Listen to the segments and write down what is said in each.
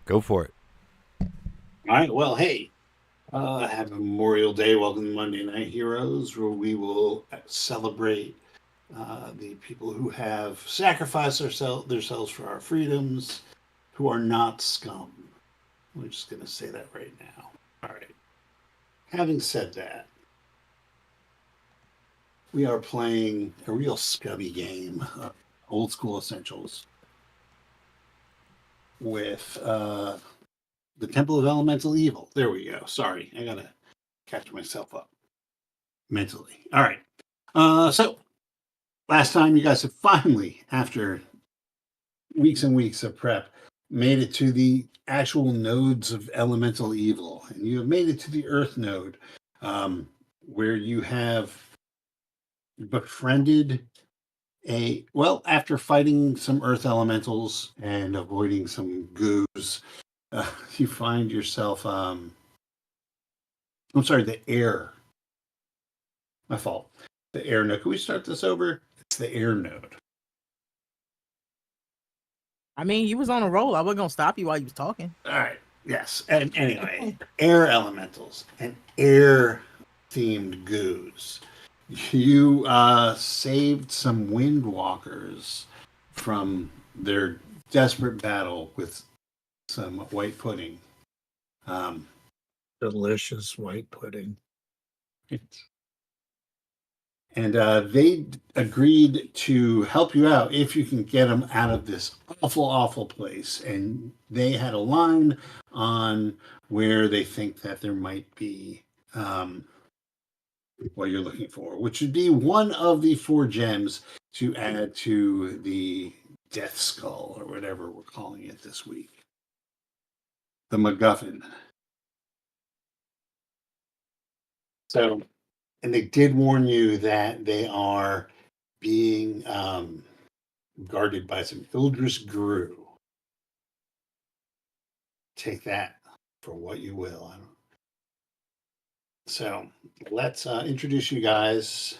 Go for it. All right. Well, hey, happy Memorial Day. Welcome to Monday Night Heroes, where we will celebrate the people who have sacrificed themselves for our freedoms, who are not scum. We're just going to say that right now. All right. Having said that, we are playing a real scummy game, old school essentials, with the Temple of Elemental Evil. There we go. Sorry, I gotta catch myself up mentally. All right. So last time you guys have finally, after weeks and weeks of prep, made it to the actual nodes of elemental evil, and you have made it to the Earth node, where you have befriended after fighting some Earth elementals and avoiding some goos, you find yourself. I'm sorry, the air. My fault. The air node. Can we start this over? It's the air node. I mean, you was on a roll. I wasn't gonna stop you while you was talking. All right. Yes. And anyway, air elementals and air themed goos. You saved some windwalkers from their desperate battle with some white pudding. Delicious white pudding. And they agreed to help you out if you can get them out of this awful, awful place. And they had a line on where they think that there might be what you're looking for, which would be one of the 4 gems to add to the Death Skull, or whatever we're calling it this week. The MacGuffin. So, and they did warn you that they are being guarded by some Ildris Gru. Take that for what you will. So let's introduce you guys,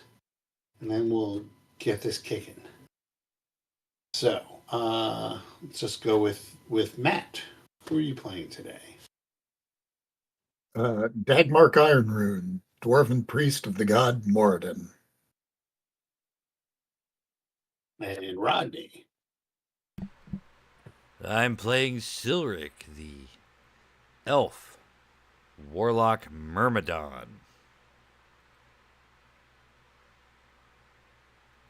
and then we'll get this kicking. So let's just go with Matt. Who are you playing today? Dhagmark Iron Rune, dwarven priest of the god Moradin. And Rodney. I'm playing Sylric, the elf warlock Myrmidon.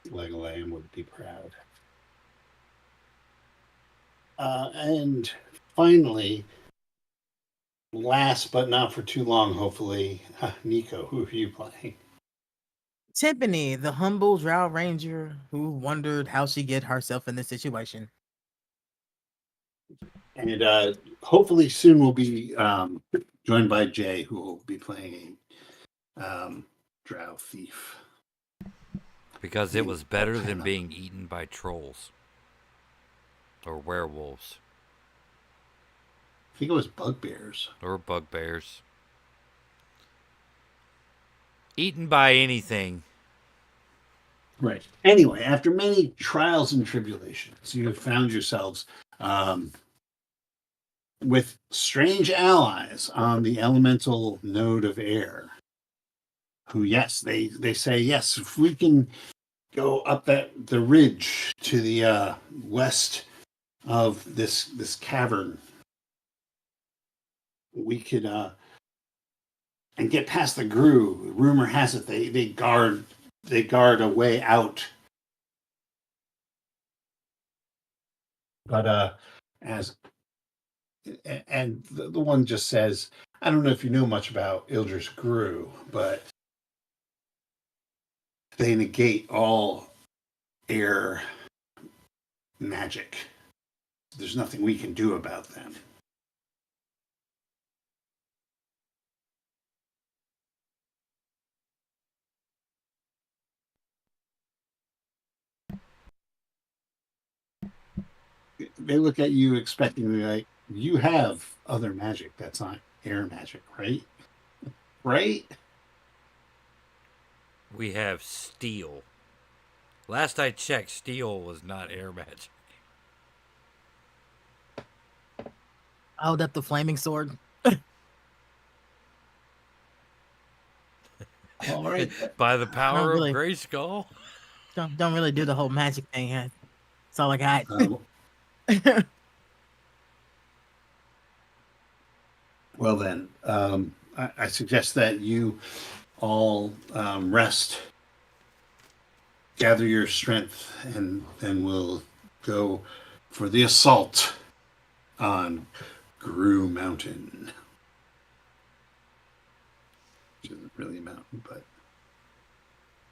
Legolam would be proud. And finally, last but not for too long, hopefully, Nico, who are you playing? Timpani, the humble drow ranger who wondered how she get herself in this situation. And hopefully soon we'll be joined by Jay, who will be playing a drow thief. Because it was better than being eaten by trolls. Or werewolves. I think it was bugbears. Or bugbears. Eaten by anything. Right. Anyway, after many trials and tribulations, you have found yourselves with strange allies on the elemental node of air. Who, yes, they say, yes, if we can go up the ridge to the west of this cavern, we could and get past the Gru. Rumor has it they guard a way out. But the one just says, I don't know if you know much about Ildris Gru, but they negate all air magic. There's nothing we can do about them. They look at you expecting, like, you have other magic that's not air magic, right? Right? We have steel. Last I checked, steel was not air magic. I hold up the flaming sword. All right. By the power of really- Grayskull. Don't really do the whole magic thing yet. That's all I got. Well then, I suggest that you all rest, gather your strength, and then we'll go for the assault on Gru Mountain. Which isn't really a mountain, but...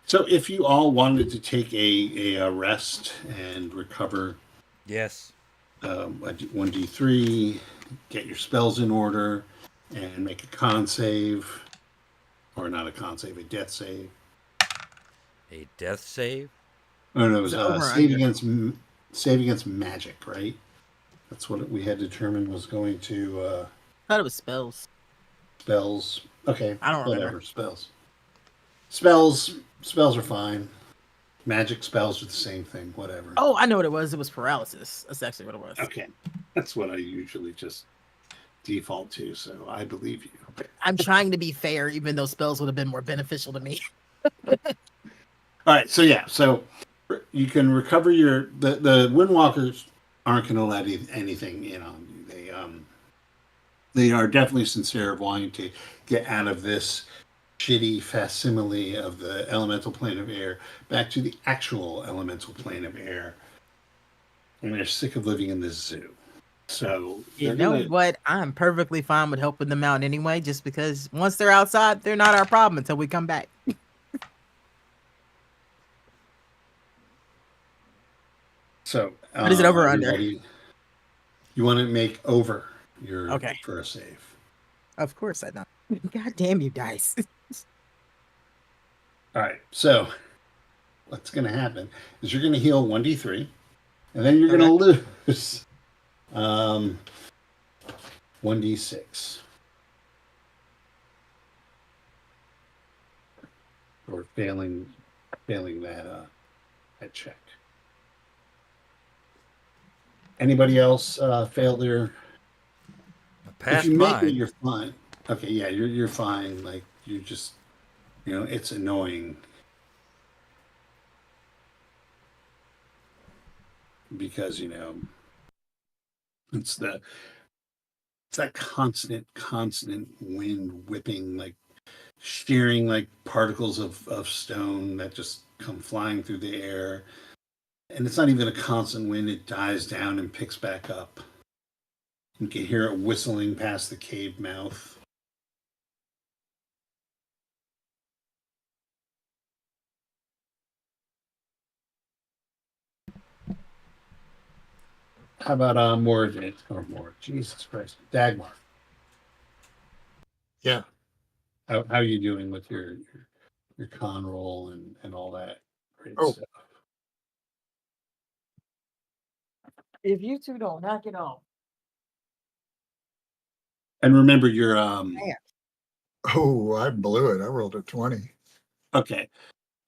So if you all wanted to take a rest and recover Yes. 1d3, get your spells in order, and make a con save, or not a con save, a death save. A death save? Oh no, it was Is it over or save under? save against magic, right? That's what we had determined was going to I thought it was spells. spells. Okay, I don't whatever remember. Spells are fine. Magic spells are the same thing. Whatever. Oh, I know what it was. It was paralysis. That's actually what it was. Okay, that's what I usually just default to. So I believe you. I'm trying to be fair, even though spells would have been more beneficial to me. All right, so yeah, so you can recover the Windwalkers aren't going to let anything in on you. They are definitely sincere of wanting to get out of this shitty facsimile of the elemental plane of air back to the actual elemental plane of air, and they're sick of living in this zoo. So You know what? I'm perfectly fine with helping them out anyway, just because once they're outside, they're not our problem until we come back. So What is it, over or under? everybody, you want to make over your Okay. first save. Of course I know. God damn you, dice. All right, so what's going to happen is you're going to heal 1d3, and then you're going to lose 1d6. Or failing that check. Anybody else fail their... Past if you make mine. it, you're fine. Okay, yeah, you're fine. Like, you just... it's annoying because it's that constant wind whipping, like shearing like particles of stone that just come flying through the air, and it's not even a constant wind. It dies down and picks back up. You can hear it whistling past the cave mouth. How about Jesus Christ, Dhagmark? Yeah. How are you doing with your con roll and all that great stuff? If you two don't knock it off. And remember your Oh, I blew it. I rolled a 20. okay.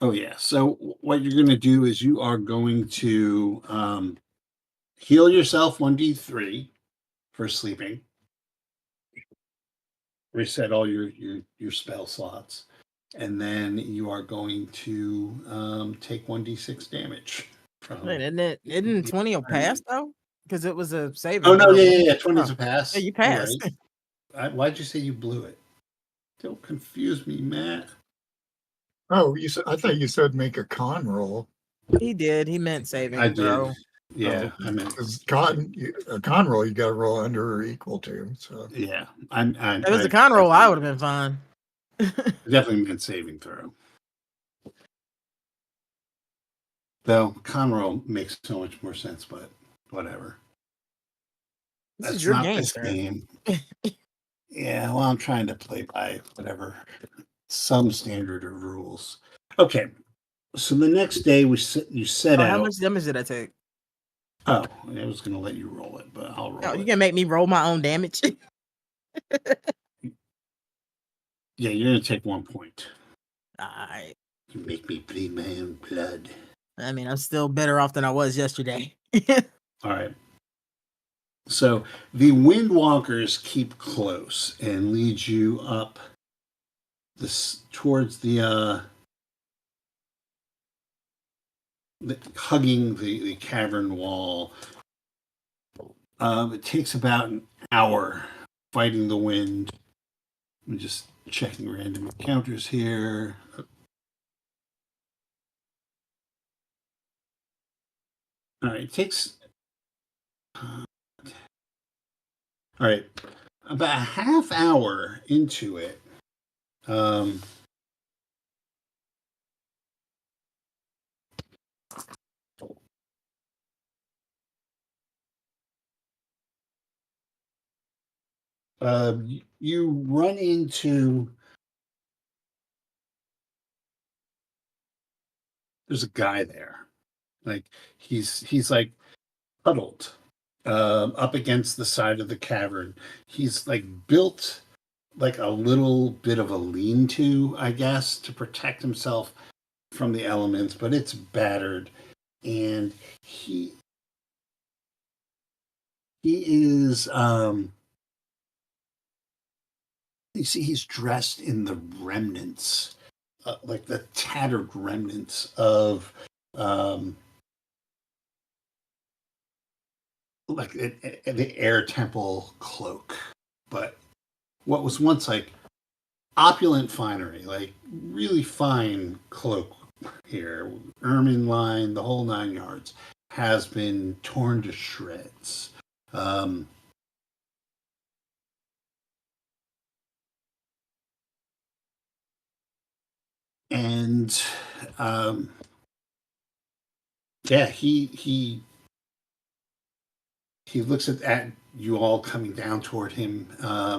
Oh yeah. So what you're going to do is you are going to heal yourself 1d3 for sleeping. Reset all your spell slots, and then you are going to take 1d6 damage from... Wait, isn't 20 a pass though? Because it was a saving. Oh no, throw. yeah. 20 is a pass. Yeah, you You're passed. right. Why'd you say you blew it? Don't confuse me, Matt. Oh, I thought you said make a con roll. He did. He meant saving. I did. Throw. Yeah, Oh, I meant... because a con roll you got to roll under or equal to. So yeah. If it was a con roll, I would have been fine. definitely meant saving throw. Though con roll makes so much more sense, but whatever. This is your not game, this sir. game. Yeah, well, I'm trying to play by whatever, some standard of rules. Okay, so the next day you set out. How much damage did I take? Oh, I was going to let you roll it, but I'll roll Oh, it. you can make me roll my own damage. Yeah, you're going to take 1 point. Alright. You make me bleed my own blood. I mean, I'm still better off than I was yesterday. All right. So the windwalkers keep close and lead you up this towards the hugging the cavern wall. It takes about an hour fighting the wind. I'm just checking random encounters here. All right, it takes. All right, about a half hour into it. You run into. There's a guy there, like he's like huddled up against the side of the cavern. He's like built like a little bit of a lean-to, I guess, to protect himself from the elements, but it's battered, and he is you see he's dressed in the remnants, like the tattered remnants of like the air temple cloak, but what was once like opulent finery, like really fine cloak here, ermine line, the whole 9 yards, has been torn to shreds. And yeah, he looks at you all coming down toward him.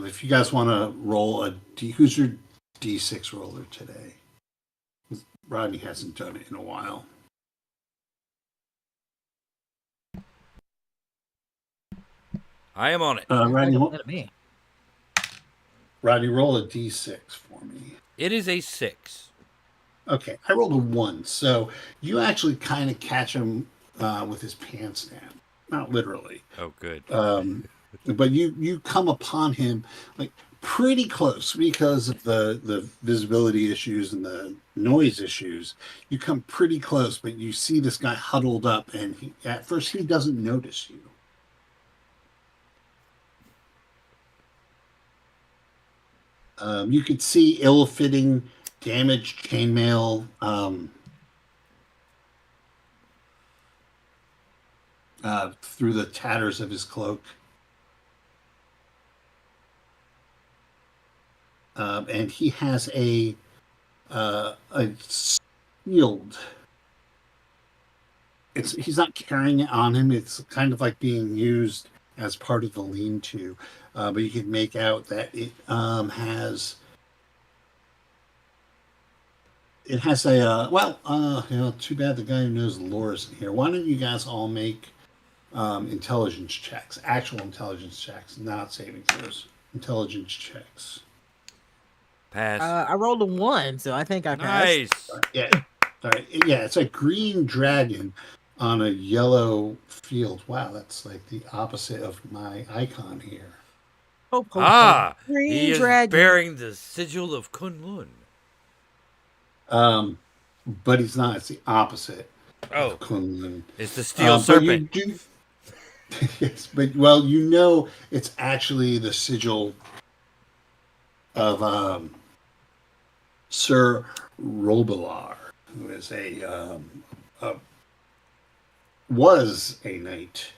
If you guys want to roll a D, who's your D6 roller today? Rodney hasn't done it in a while. I am on it. Rodney, Look at me. Rodney, roll a D6 for me. It is a 6. Okay, I rolled a 1, so you actually kind of catch him with his pants down. Not literally. Oh, good. But you come upon him like pretty close because of the visibility issues and the noise issues. You come pretty close, but you see this guy huddled up, and at first he doesn't notice you. You could see ill-fitting, damaged chainmail. Through the tatters of his cloak. And he has a shield. He's not carrying it on him. It's kind of like being used as part of the lean-to. But you can make out that it has a too bad the guy who knows the lore isn't here. Why don't you guys all make intelligence checks, actual intelligence checks, not saving throws. Intelligence checks. Pass. I rolled a 1, so I think I passed. Nice. Yeah, sorry. Yeah, it's a green dragon on a yellow field. Wow, that's like the opposite of my icon here. Hope, Green he dragon. Is bearing the sigil of Kunlun. But he's not. It's the opposite. Oh, of Kunlun. It's the steel serpent. But you do, yes, but well, you know, it's actually the sigil of Sir Robilar, who is was a knight,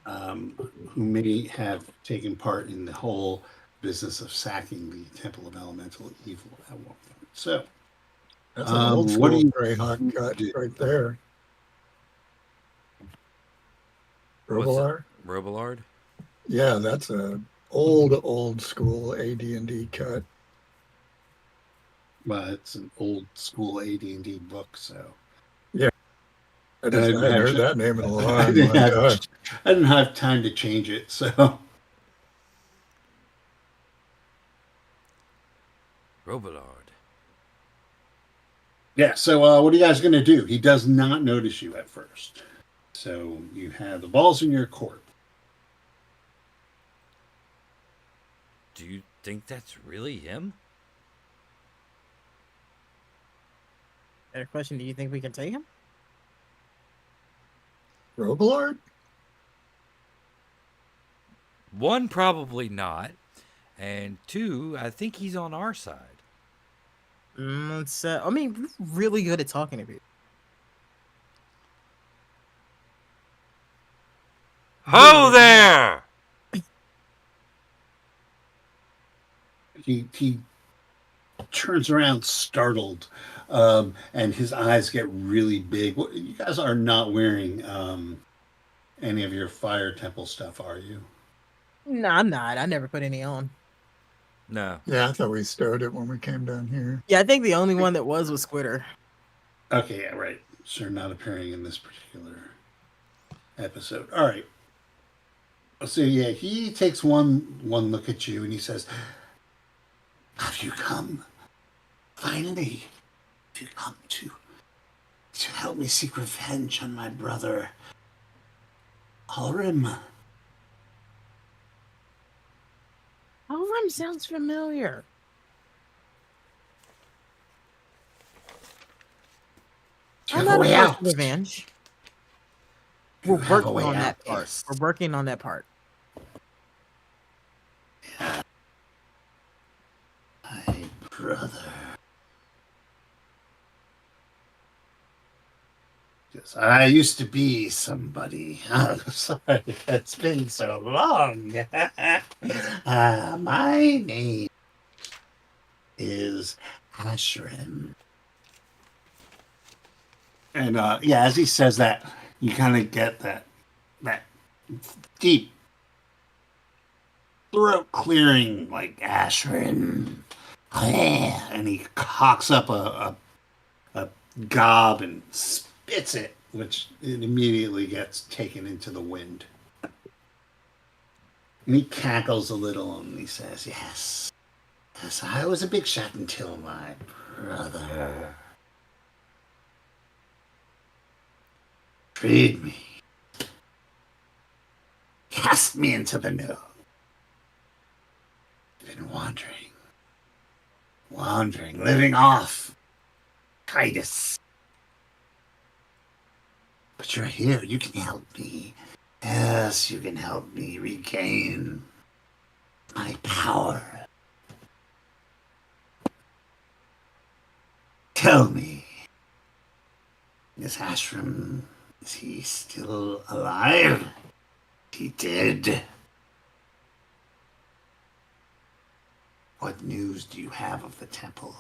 who may have taken part in the whole business of sacking the Temple of Elemental Evil at one point. So that's an old school Greyhawk cut right there. Robillard? Yeah, that's a old school AD&D cut. Well, it's an old school AD&D book, so yeah. I hadn't heard that name in a long time. I didn't have time to change it, so. Robillard. Yeah, so what are you guys going to do? He does not notice you at first. So you have the balls in your court. Do you think that's really him? Better question, do you think we can take him? Rogalord? One, probably not. And two, I think he's on our side. I mean, we're really good at talking to people. Ho there! He turns around startled, and his eyes get really big. You guys are not wearing any of your fire temple stuff, are you? No, I'm not. I never put any on. No. Yeah, I thought we stowed it when we came down here. Yeah, I think the only one that was Squidder. Okay, yeah, right. So you're not appearing in this particular episode. All right. So yeah, he takes one look at you and he says, "Have you come? Finally, have you come to help me seek revenge on my brother, Alrim?" Alrim sounds familiar. Do you I'm have a not way opposed out? to revenge. Do you We're have a working way on out? that part. Yes. We're working on that part. My brother. Yes, I used to be somebody. I'm sorry, it's been so long. My name is Ashram. And yeah, as he says that, you kind of get that deep throat clearing, like Ashram. And he cocks up a gob and spits it, which it immediately gets taken into the wind. And he cackles a little and he says, yes, I was a big shot until my brother freed me, cast me into the no. Been wandering, living off Titus. But you're here, you can help me. Yes, you can help me regain my power. Tell me, is Ashram, is he still alive? He did. What news do you have of the temple?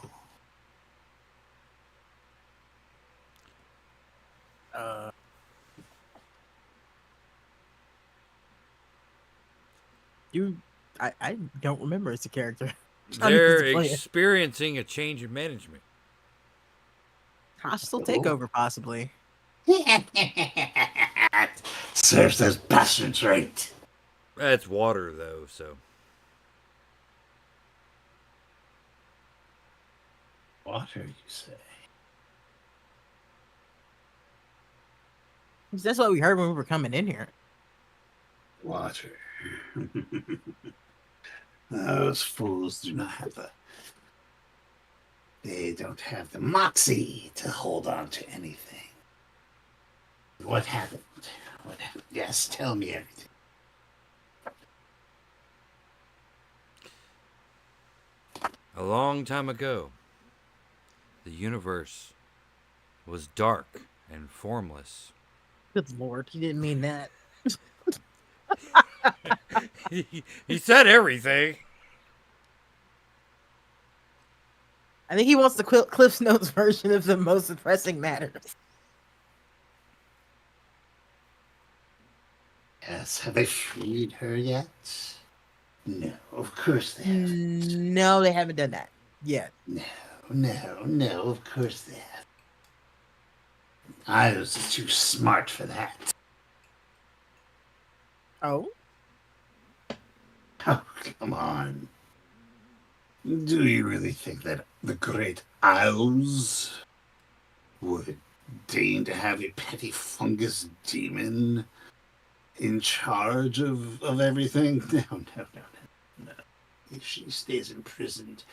I don't remember as a character. They're experiencing a change in management. Hostile takeover, possibly. Serves those bastards right. That's water, though, so. Water, you say? That's what we heard when we were coming in here. Water. Those fools do not have they don't have the moxie to hold on to anything. What happened? Yes, tell me everything. A long time ago, the universe was dark and formless. Good lord, he didn't mean that. He said everything. I think he wants the Cliff's Notes version of the most depressing matters. Yes, have they freed her yet? No, of course they haven't. No, they haven't done that yet. No, of course they haven't. I was too smart for that. Oh? Oh, come on. Do you really think that the great Isles would deign to have a petty fungus demon in charge of everything? No. She stays imprisoned.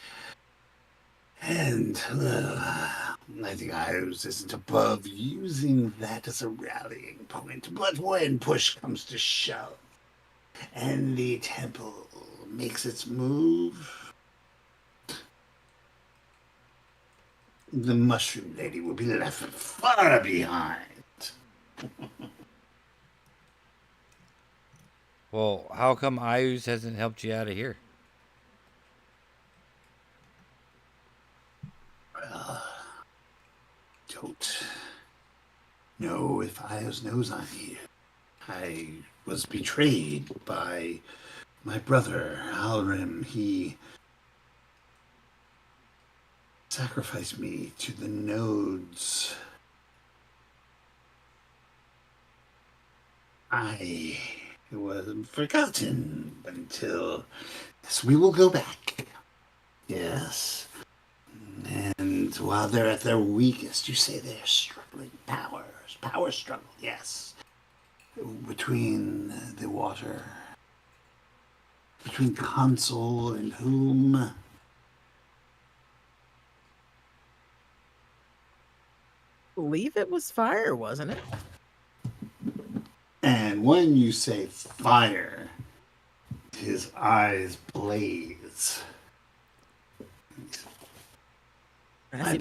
And I think Ios isn't above using that as a rallying point. But when push comes to shove, and the temple makes its move, the Mushroom Lady will be left far behind. Well, how come Ius hasn't helped you out of here? Don't know if Ios knows I'm here. I was betrayed by my brother, Alrim. He sacrificed me to the nodes. I was forgotten until... Yes, we will go back. Yes. And while they're at their weakest, you say they're struggling powers. Power struggle, yes. Between the water. Between Consul and whom? Believe it was fire, wasn't it? And when you say fire, his eyes blaze. My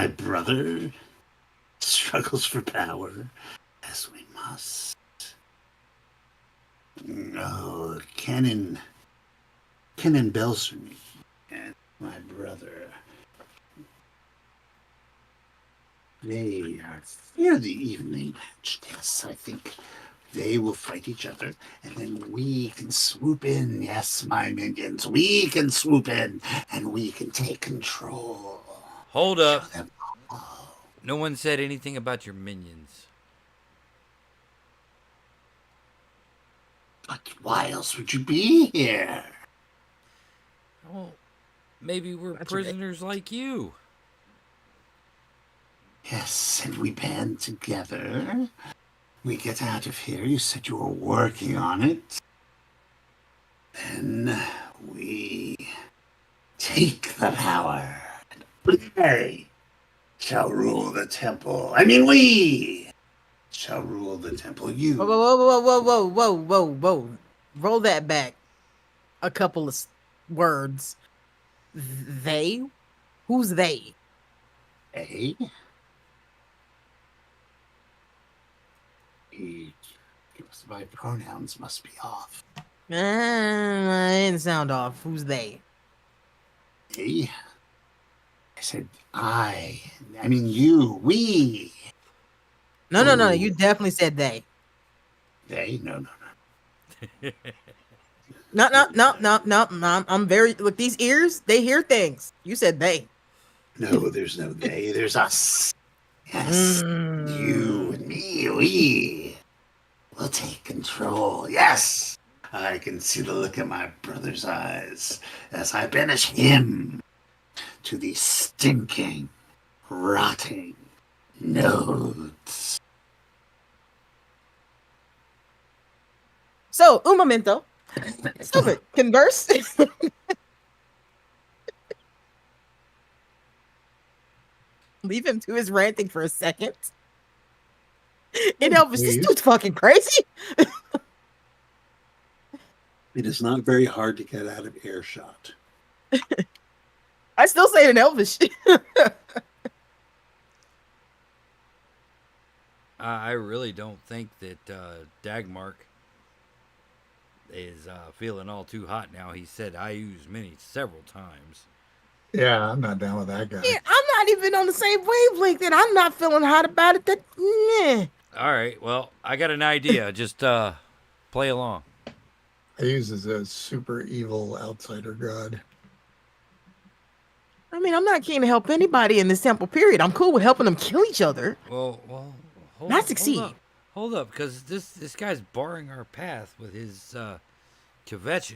brother struggles for power, as we must. Oh, Canon Belserme and my brother, they are fairly evenly matched. Yes, I think they will fight each other, and then we can swoop in. Yes, my minions, we can swoop in, and we can take control. Hold up. Show them all. No one said anything about your minions. But why else would you be here? Well, maybe we're That's prisoners like you. Yes, and we band together. We get out of here. You said you were working on it. Then we take the power. They shall rule the temple. I mean, we shall rule the temple. You. Whoa. Roll that back a couple of words. They? Who's they? Eh? My pronouns must be off. I didn't sound off. Who's they? Eh? I said I mean you. We. No. You definitely said they. They? No. No. I'm very... Look, these ears, they hear things. You said they. No, there's no they. There's us. Yes. You and me. We will take control. Yes. I can see the look in my brother's eyes as I banish him to the stinking, rotting nodes. So, un momento. Stupid. Converse. Leave him to his ranting for a second. And Elvis, this Please. dude's fucking crazy. It is not very hard to get out of earshot. I still say it in Elvis. I really don't think that Dhagmark is feeling all too hot now. He said I use many several times. Yeah, I'm not down with that guy. Yeah, I'm not even on the same wavelength, and I'm not feeling hot about it. All right, well, I got an idea. Just play along. I use as a super evil outsider god. I mean, I'm not keen to help anybody in this temple, period. I'm cool with helping them kill each other. Well, Not succeed. Hold up, because this guy's barring our path with his kvetching.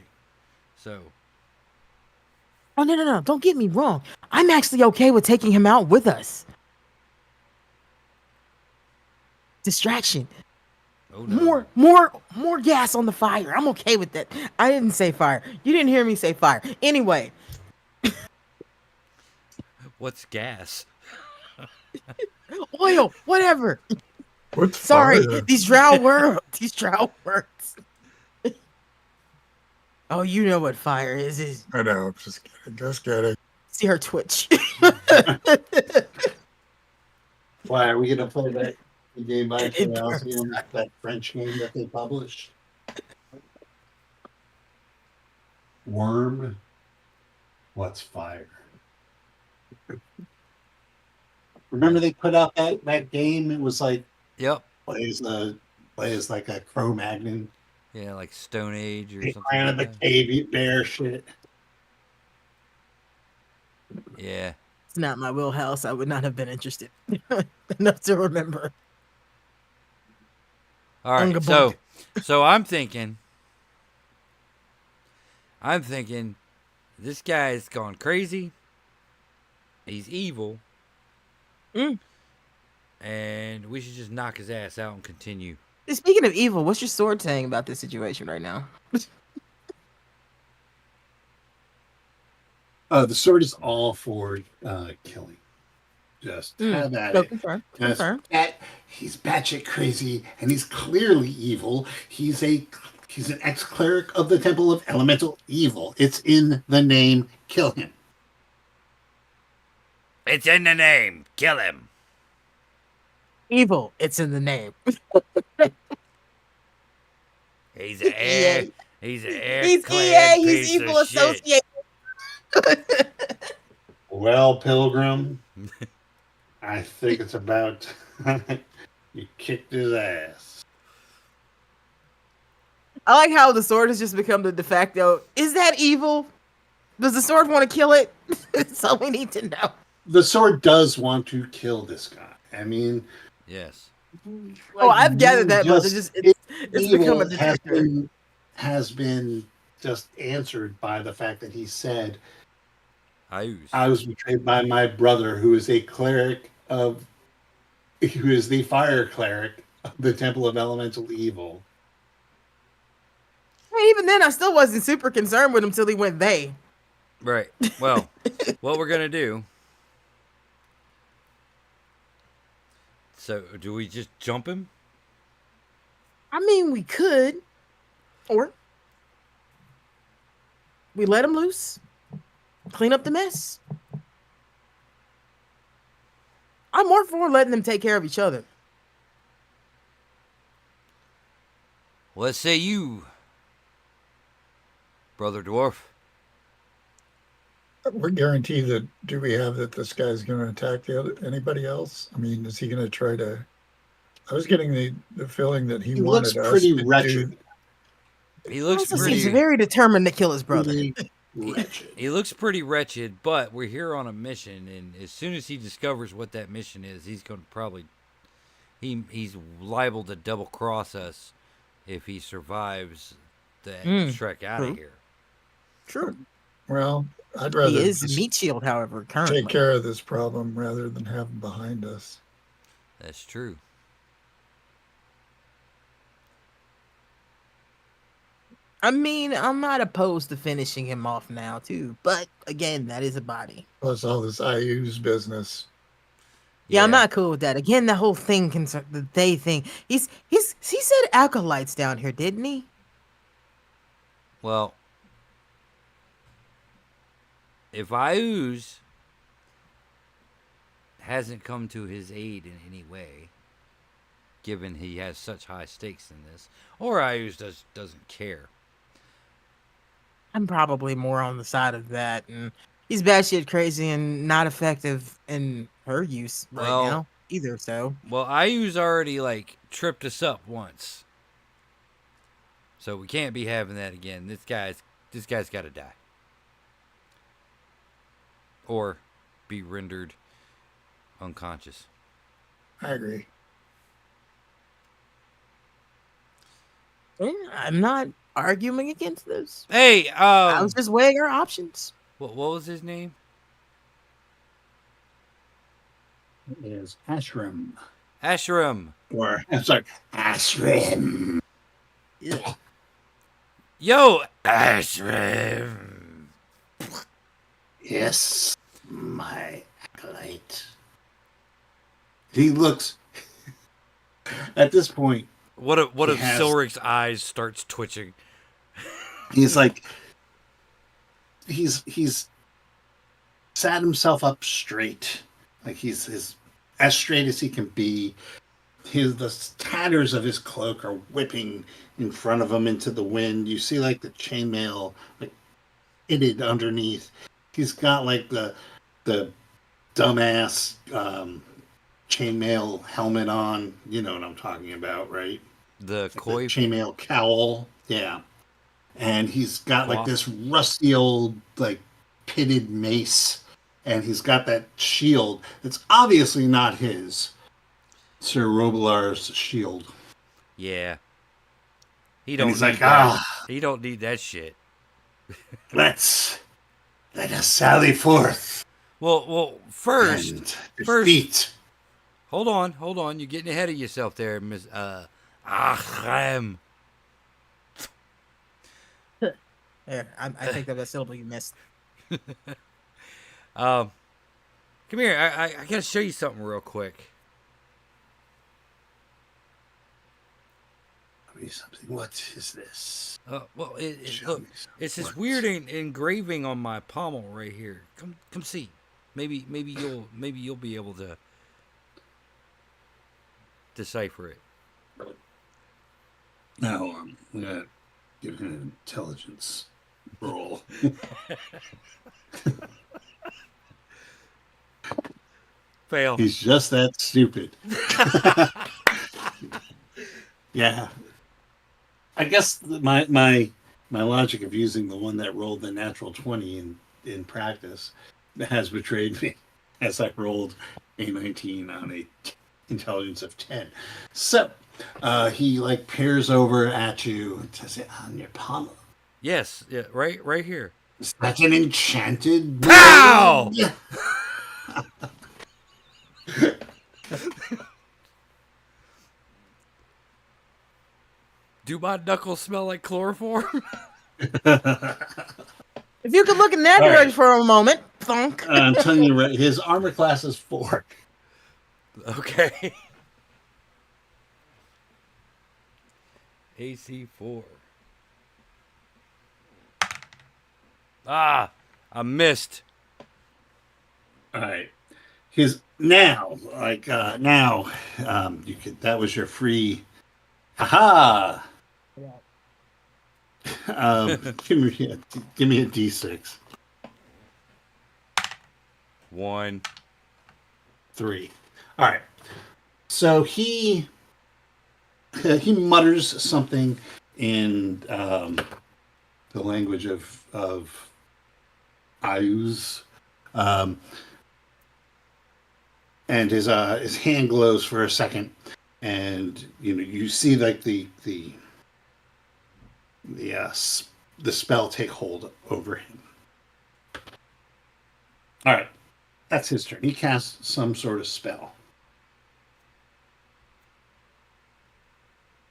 So, Oh, no. Don't get me wrong. I'm actually okay with taking him out with us. Distraction. Oh no. More gas on the fire. I'm okay with that. I didn't say fire. You didn't hear me say fire. Anyway, What's gas? oil, whatever. What's Sorry, fire? these drow words. These drow words. Oh, you know what fire is. I know. Just kidding. Just kidding. See her twitch. Why are we gonna play that game by It Chaosium, that French game that they published? Worm. What's fire? Remember they put out that game? It was like Yep. plays like a Cro-Magnon. Yeah, like Stone Age or They something. ran Like the that. cave bear shit. Yeah. It's not my wheelhouse. I would not have been interested enough to remember. All right. Ungabunk. So I'm thinking this guy's gone crazy. He's evil. And we should just knock his ass out and continue. Speaking of evil, what's your sword saying about this situation right now? The sword is all for killing. Just have at No, it. confirm. Just Confirm. he's batshit crazy, and he's clearly evil. He's an ex-cleric of the Temple of Elemental Evil. It's in the name. Kill him. It's in the name. Kill him. Evil. It's in the name. He's an heir. He's an heir. He's clad EA. piece He's evil of shit. associate. Well, Pilgrim, I think it's about you kicked his ass. I like how the sword has just become the de facto. Is that evil? Does the sword want to kill it? That's all we need to know. The sword does want to kill this guy. I mean, Yes. Oh, I've gathered that much. It's become a evil detector. has been just answered by the fact that he said, I was betrayed by my brother, who is the fire cleric of the Temple of Elemental Evil. I mean, even then, I still wasn't super concerned with him till he went they. Right. Well, what we're gonna do? So, do we just jump him? I mean, we could, or we let him loose, clean up the mess. I'm more for letting them take care of each other. Let's say you, brother dwarf. What guarantee do we have that this guy's going to attack anybody else? I mean, is he going to try to? I was getting the feeling that he looks wanted us pretty to wretched. He looks Also pretty. seems very determined to kill his brother. Pretty wretched. He looks pretty wretched, but we're here on a mission, and as soon as he discovers what that mission is, he's going to probably he's liable to double cross us if he survives the trek out of here. True. Well, I'd rather He is just meat shield, however, currently. take care of this problem rather than have him behind us. That's true. I mean, I'm not opposed to finishing him off now, too. But again, that is a body. Plus all this IU's business. Yeah, I'm not cool with that. Again, the whole thing, the they thing. He said acolytes down here, didn't he? Well, if Ayuz hasn't come to his aid in any way, given he has such high stakes in this, or Ayuz doesn't care. I'm probably more on the side of that, and he's batshit crazy and not effective in her use right now either. So, well, Ayuz already tripped us up once, so we can't be having that again. This guy's got to die, or be rendered unconscious. I agree. I'm not arguing against this. Hey, I was just weighing our options. what was his name? It is Ashram. Ashram. Or, I'm sorry, Ashram. Yo, Ashram. Yes, my acolyte. He looks, at this point, What if has- Sylric's eyes starts twitching? he's like, he's sat himself up straight. Like he's as straight as he can be. The tatters of his cloak are whipping in front of him into the wind. You see like the chainmail like pitted underneath. He's got like the dumbass chainmail helmet on. You know what I'm talking about, right? The Like koi. the chainmail cowl. Yeah. And he's got like Coif. this rusty old like pitted mace. And he's got that shield. It's obviously not his. Sir Robelar's shield. Yeah. He And don't he's need like, that. He don't need that shit. let us sally forth Well, first, and defeat. hold on. You're getting ahead of yourself there, Miss Achram. There, I think that syllable you missed. Come here. I gotta show you something real quick. Something. What is this? Well, Show look, me something. it's this What? weird engraving on my pommel right here. Come see. Maybe you'll be able to decipher it. Now I'm gonna give him an intelligence roll. Fail. He's just that stupid. Yeah. I guess my logic of using the one that rolled the natural 20 in practice has betrayed me as I rolled a 19 on a intelligence of 10. So he like peers over at you and says, "It on your pommel. Yes, yeah, right here. Is that an enchanted Pow! blade?" Do my knuckles smell like chloroform? If you could look in that All right. direction for a moment, thunk. I'm telling you, right, his armor class is 4. Okay. AC 4. Ah, I missed. All right. His now, you could. That was your free. Aha! Give me a D6. 1. 3. All right. So he mutters something in the language of Ayus, and his hand glows for a second, and you see like the spell take hold over him. All right, that's his turn. He casts some sort of spell.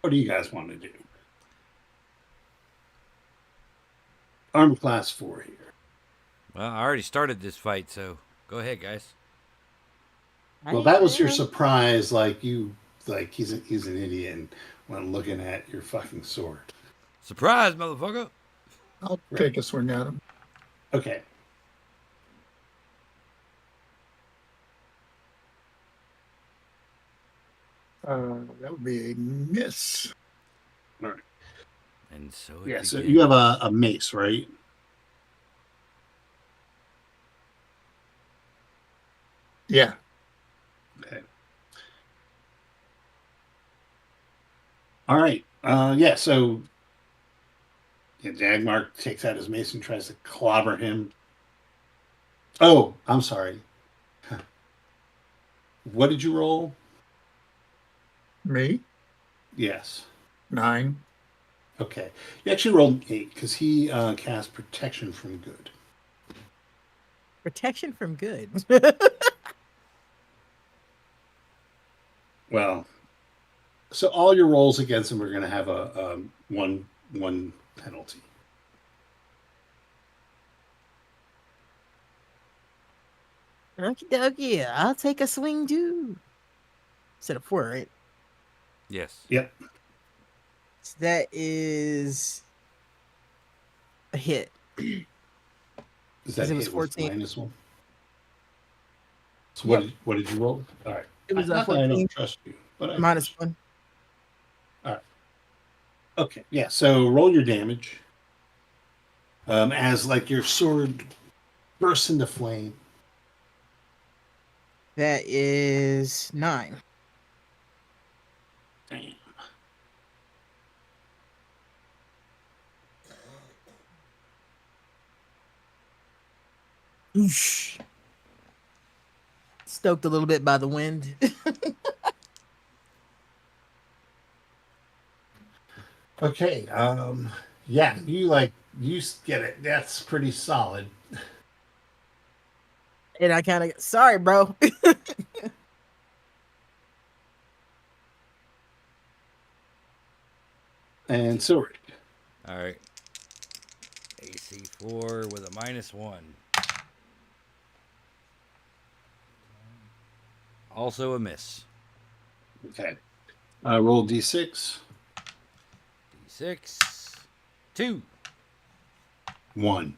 What do you guys want to do? Armor class 4 here. Well, I already started this fight, so go ahead, guys. Well, that was your surprise. He's an idiot when looking at your fucking sword. Surprise, motherfucker! I'll take a swing at him. Okay. That would be a miss. All right. And so Yeah. it So begins. you have a mace, right? Yeah. Okay. All right. Yeah. So Dhagmark takes out his mace and tries to clobber him. Oh, I'm sorry. What did you roll? Me? Yes. 9. Okay. You actually rolled 8 because he cast protection from good. Protection from good. Well, so all your rolls against him are going to have a one penalty. Okie dokie, I'll take a swing too. Instead of 4, right? Yes. Yep. So that is a hit. Is that It was hit with 14. -1? So Yep. what did you roll? All right. It was Not that I 14 don't trust you, but I minus trust you. 1. Okay, yeah. So roll your damage. As like your sword bursts into flame. That is 9. Damn. Oosh. Stoked a little bit by the wind. Okay. Yeah, you get it. That's pretty solid. And I kind of, sorry, bro. And Sylric. All right. AC 4 with a -1. Also a miss. Okay. Roll D6. D6. 2. 1.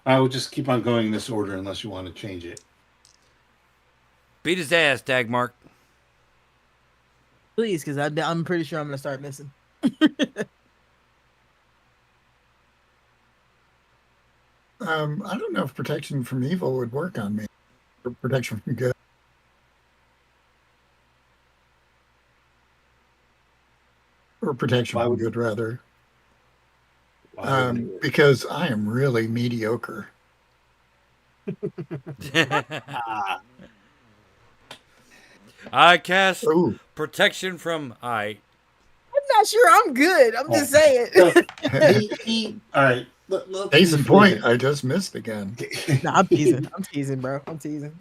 I will just keep on going in this order unless you want to change it. Beat his ass, Dhagmark. Please, because I'm pretty sure I'm going to start missing. I don't know if protection from evil would work on me. Or protection from good. Or protection Why from would- good, rather. Why wouldn't it work? Because I am really mediocre. Ah, I cast Ooh. protection from I'm not sure I'm good. I'm just saying. so all right. Case in point, I just missed again. No, I'm teasing. I'm teasing, bro. I'm teasing.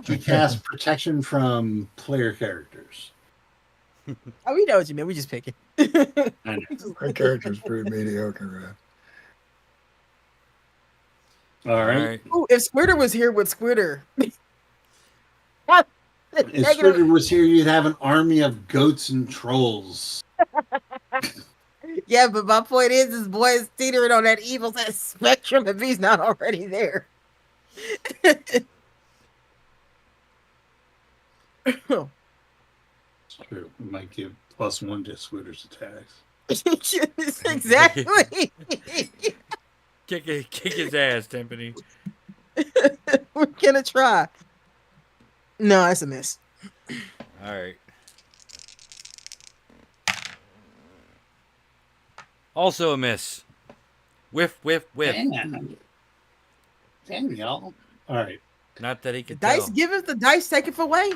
He casts protection from player characters. Oh, we know what you mean. We just picking. I know. My character's pretty mediocre, man. All right. Ooh, if Squidder was here with Squidder. If Squidder was here, you'd have an army of goats and trolls. Yeah, but my point is, this boy is teetering on that evil side spectrum if he's not already there. It's true. It might give +1 to Squidder's attacks. Exactly. kick his ass, Timpani. We're gonna try. No, that's a miss. All right. Also a miss. Whiff, whiff, whiff. Damn, y'all. All right. Not that he could Dice, tell. give us the dice, take it away.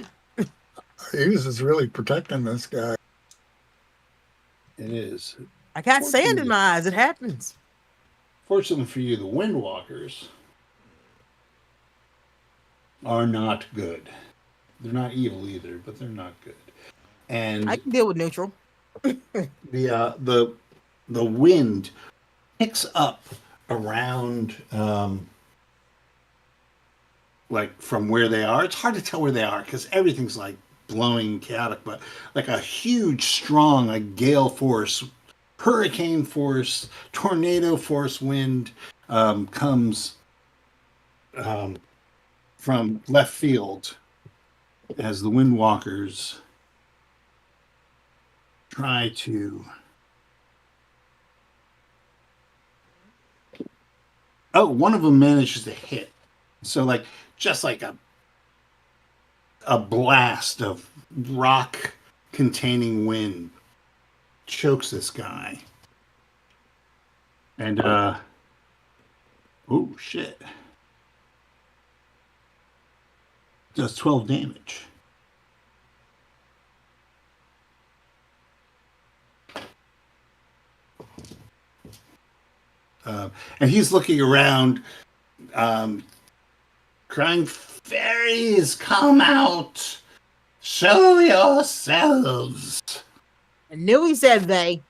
Hughes is really protecting this guy. It is. I got sand in my eyes. It happens. Fortunately for you, the Windwalkers are not good. They're not evil either, but they're not good. And I can deal with neutral. the wind picks up around like from where they are. It's hard to tell where they are because everything's like blowing chaotic, but like a huge, strong, like gale force, hurricane force, tornado force wind comes from left field as the Windwalkers try to. Oh, one of them manages to hit. So, like, just like a blast of rock-containing wind chokes this guy. And, oh, shit. Does 12 damage. And he's looking around, crying, "Fairies, come out! Show yourselves. I knew he said they.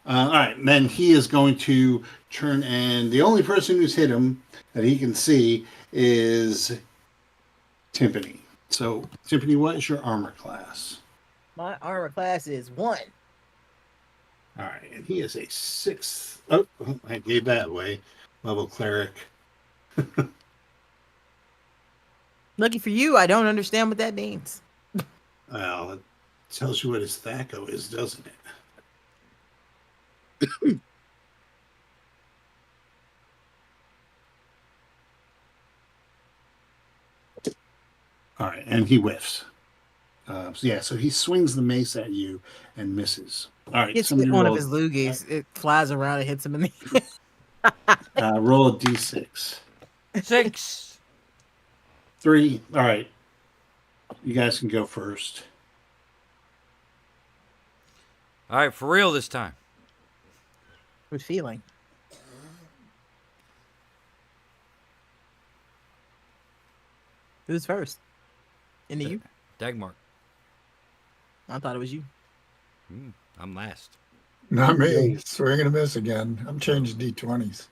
All right, and then he is going to turn, and the only person who's hit him that he can see is Timpani. So, Timpani, what is your armor class? My armor class is 1. All right, and he is a 6th. Oh, I gave that away. Level cleric. Lucky for you, I don't understand what that means. Well, it tells you what his THACO is, doesn't it? All right, and he whiffs. So he swings the mace at you and misses. All right, Gets somebody hit one of roll, his loogies. It flies around and hits him in the roll a d6. 6. 3. All right, you guys can go first. All right, for real this time. Good feeling. Who's first? Into you? Dhagmark. I thought it was you. I'm last. Not me. Swing and a miss again. I'm changing D20s.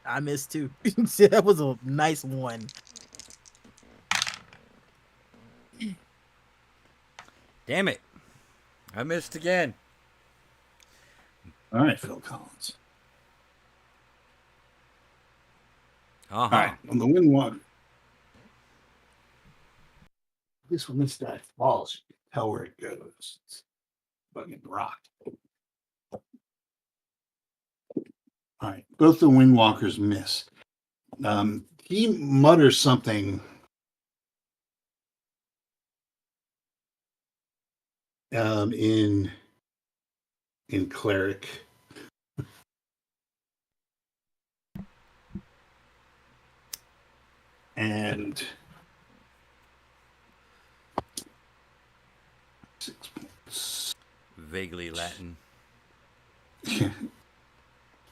I missed too. That was a nice one. Damn it. I missed again. All right, Phil Collins. Uh-huh. All right, on the Windwalker. At least when this guy falls, you can tell where it goes. It's fucking rock. All right, both the Windwalkers miss. He mutters something. In cleric. And 6 points. Vaguely Latin.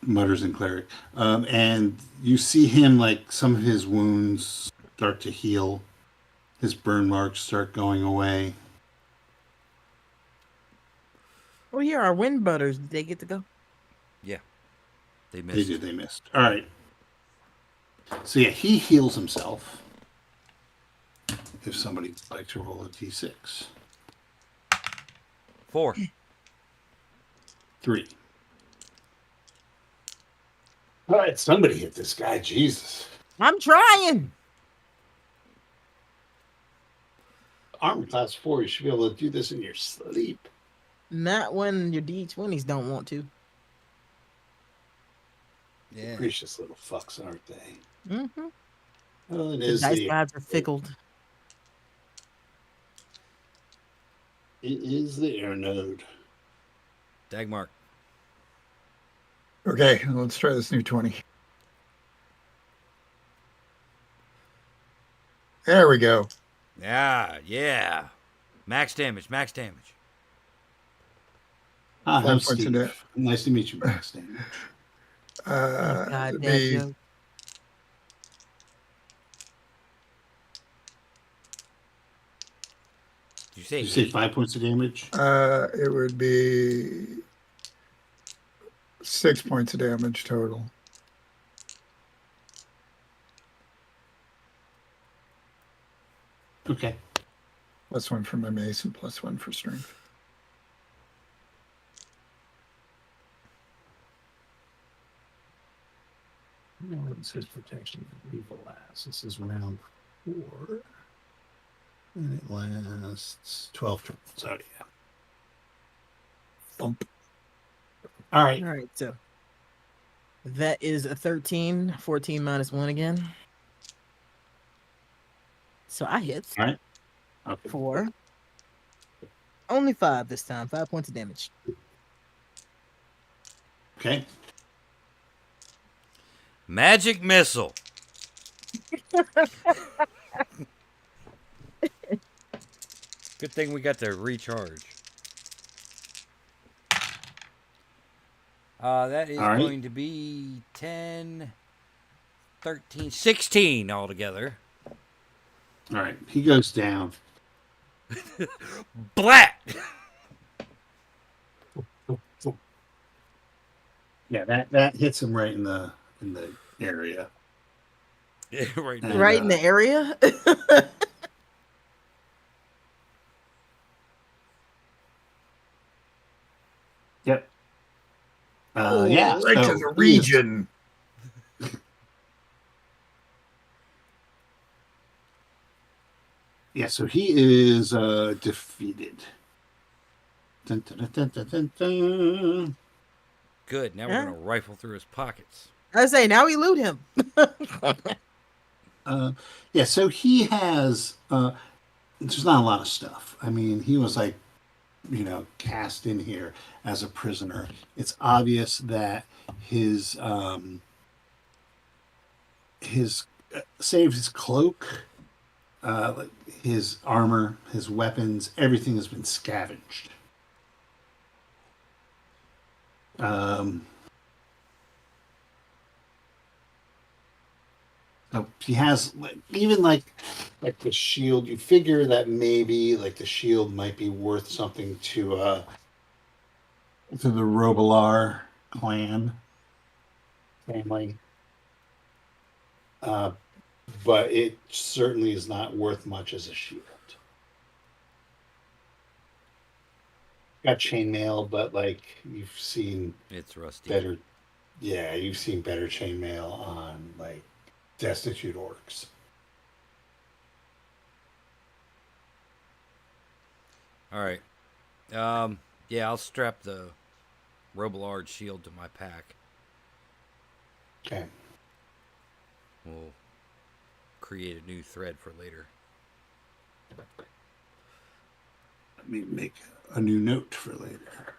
Mutters in cleric. And you see him, like, some of his wounds start to heal. His burn marks start going away. Oh, here our wind butters. Did they get to go? Yeah. They missed. They did, they missed. All right. So, yeah, he heals himself. If somebody would like to roll a d6. 4. 3. All right, somebody hit this guy. Jesus. I'm trying. Armor class 4, you should be able to do this in your sleep. Not when your D20s don't want to. Yeah. Gracious little fucks, aren't they? Mm-hmm. Well, it The is dice the gods are fickled. it is the air node. Dhagmark. Okay, let's try this new 20. There we go. Yeah. Max damage. Ah, 5 I'm points in Steve. that. Nice to meet you, Baxter. God, It'd Dad be joke. Did you say You say 8? 5 points of damage? it would be 6 points of damage total. Okay. +1 for my mace and +1 for strength. No, it says protection from evil lasts. This is round 4. And it lasts 12 turns. Oh, yeah. Thump. All right. All right, so that is a 13. 14 minus 1 again. So I hit All right. Okay. 4. Only 5 this time. 5 points of damage. Okay. Magic missile. Good thing we got to recharge. That is All right. going to be 10, 13, 16 altogether. All right, he goes down. Blat! Yeah, that hits him right in the area. Right And, now. Right in the area. Yep. Oh, Yeah. Right to So the he is- region. Yeah, so he is defeated. Dun, dun, dun, dun, dun, dun. Good. Now we're going to rifle through his pockets. I say now we loot him. Yeah, so he has. There's not a lot of stuff. I mean, he was like, cast in here as a prisoner. It's obvious that his save his cloak, like his armor, his weapons, everything has been scavenged. So he has even like the shield. You figure that maybe like the shield might be worth something to the Robilar clan family, but it certainly is not worth much as a shield. Got chainmail, but like you've seen It's rusty. better. Yeah, you've seen better chainmail on like destitute orcs. All right. Yeah, I'll strap the Robilard shield to my pack. Okay. We'll create a new thread for later. Let me make a new note for later.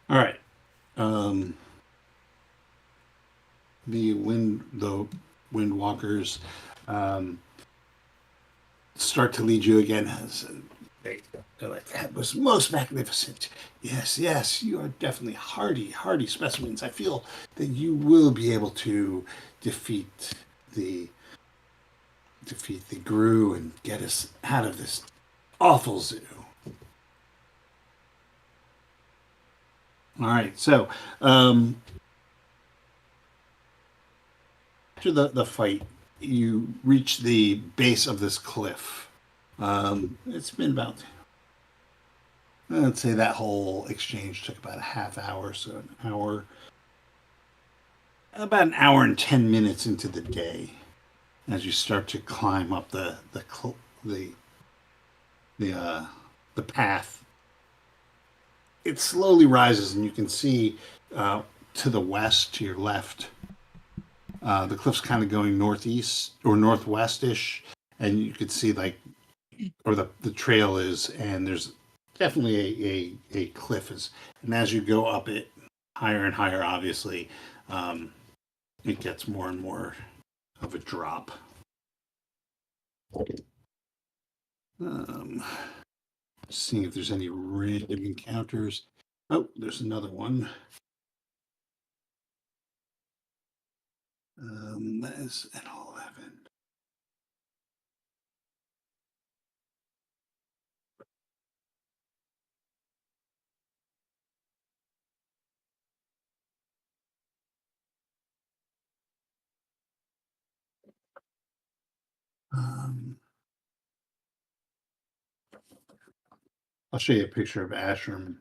All right. The windwalkers start to lead you again. They're like, that was most magnificent. Yes, yes, you are definitely hardy specimens. I feel that you will be able to defeat the Gru and get us out of this awful zoo. All right, so after the fight, you reach the base of this cliff. It's been about, let's say that whole exchange took about a half hour, so about an hour and 10 minutes into the day, as you start to climb up the path. It slowly rises, and you can see to the west, to your left, the cliff's kind of going northeast or northwest-ish, and you could see or the trail is, and there's definitely a cliff and as you go up it higher and higher, obviously, it gets more and more of a drop. Seeing if there's any random encounters. Oh, there's another one. That is an 11. I'll show you a picture of Ashram,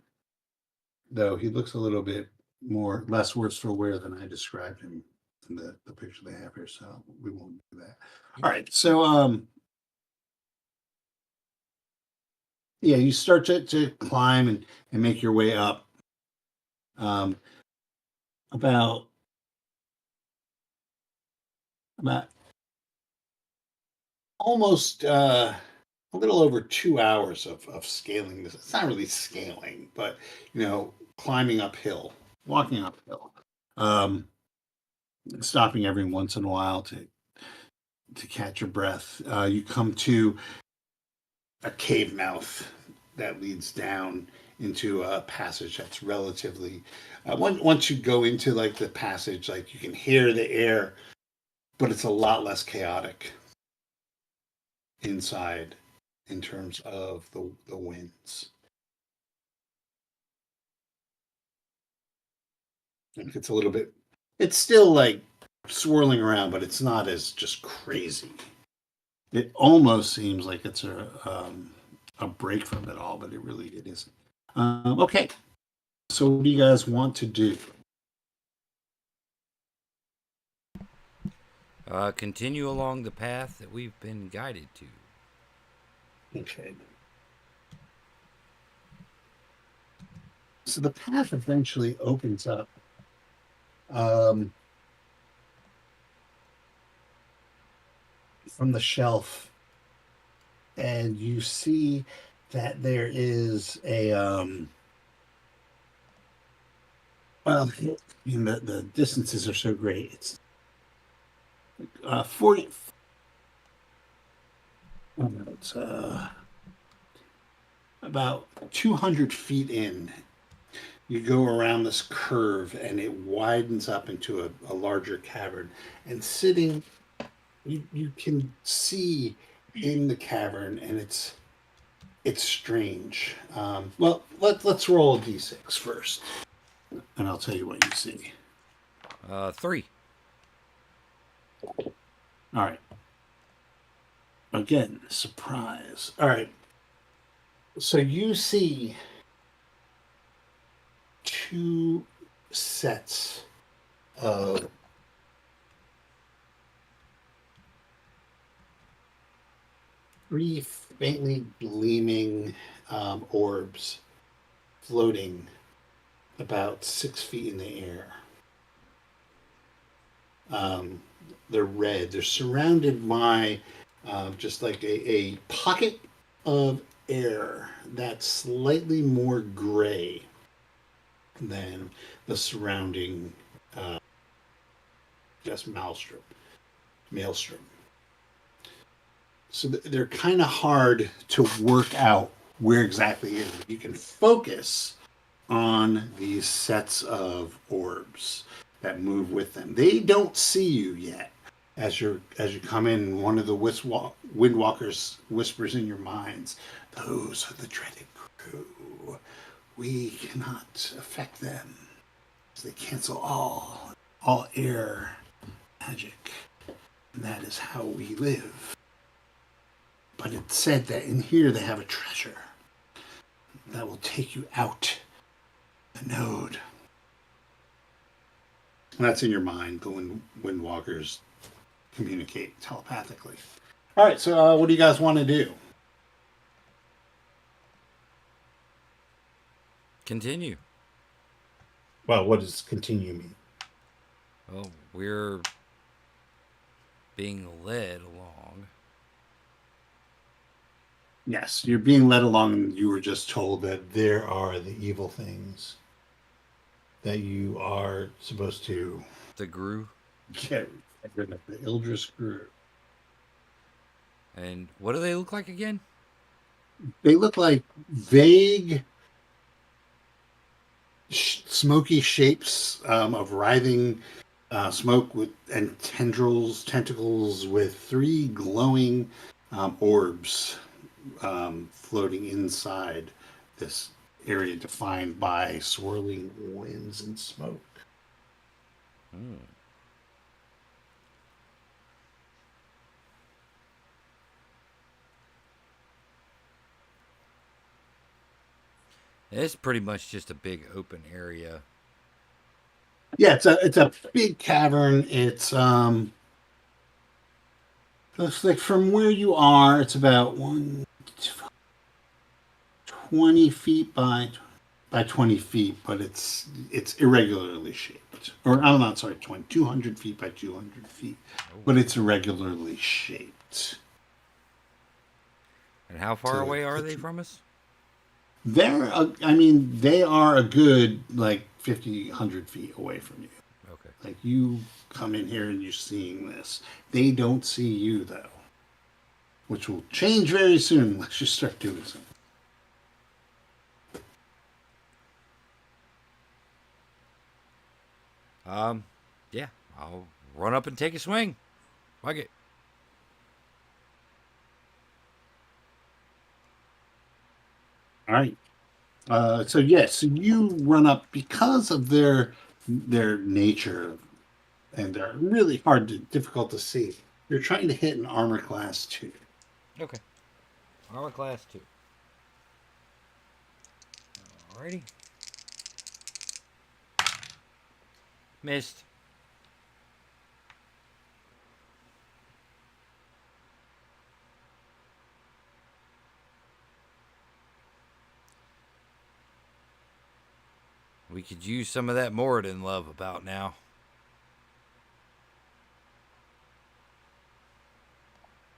though he looks a little bit less worse for wear than I described him in the picture they have here, so we won't do that. All right, so yeah, you start to climb and make your way up. About almost a little over 2 hours of scaling this. It's not really scaling, but climbing uphill, walking uphill. stopping every once in a while to catch your breath. You come to a cave mouth that leads down into a passage that's relatively. Once you go into like the passage, like you can hear the air, but it's a lot less chaotic inside in terms of the winds. It's a little bit. It's still like swirling around, but it's not as just crazy. It almost seems like it's a break from it all, but it isn't. Okay, so what do you guys want to do? Continue along the path that we've been guided to. Okay. So the path eventually opens up. From the shelf, and you see that there is a well, the distances are so great. It's 40. It's about 200 feet in. You go around this curve, and it widens up into a larger cavern. And sitting, you can see in the cavern, and it's strange. Well, let's roll a d6 first, and I'll tell you what you see. 3. All right. Again, surprise. All right. So you see 2 sets of 3 faintly gleaming orbs floating about 6 feet in the air. They're red. They're surrounded by just like a pocket of air that's slightly more gray than the surrounding just maelstrom. So they're kind of hard to work out where exactly it is. You can focus on these sets of orbs that move with them. They don't see you yet. As you come in, one of the windwalkers whispers in your minds, "Those are the dreaded crew. We cannot affect them. They cancel all air magic. And that is how we live. But it's said that in here they have a treasure that will take you out the node." And that's in your mind. The windwalkers communicate telepathically. All right, so what do you guys want to do? Continue. Well, what does continue mean? Well, we're being led along. Yes, you're being led along, and you were just told that there are the evil things that you are supposed to The Gru. get rid of. The Ildris Gru. And what do they look like again? They look like vague, smoky shapes of writhing smoke and tentacles with 3 glowing orbs floating inside this area defined by swirling winds and smoke. It's pretty much just a big open area. Yeah, it's a big cavern. It's looks like from where you are, it's about 20 feet by 20 feet, but it's irregularly shaped. Or I'm not sorry, 200 feet by 200 feet, but it's irregularly shaped. And how far away are they from us? They are a good like 50, 100 feet away from you. Like you come in here and you're seeing this. They don't see you though, which will change very soon unless you start doing something. Yeah, I'll run up and take a swing. Fuck it. All right. So yes, so you run up because of their nature, and they're really difficult to see. You're trying to hit an armor class 2. Okay. Armor class 2. Alrighty. Missed. We could use some of that Moradin love about now.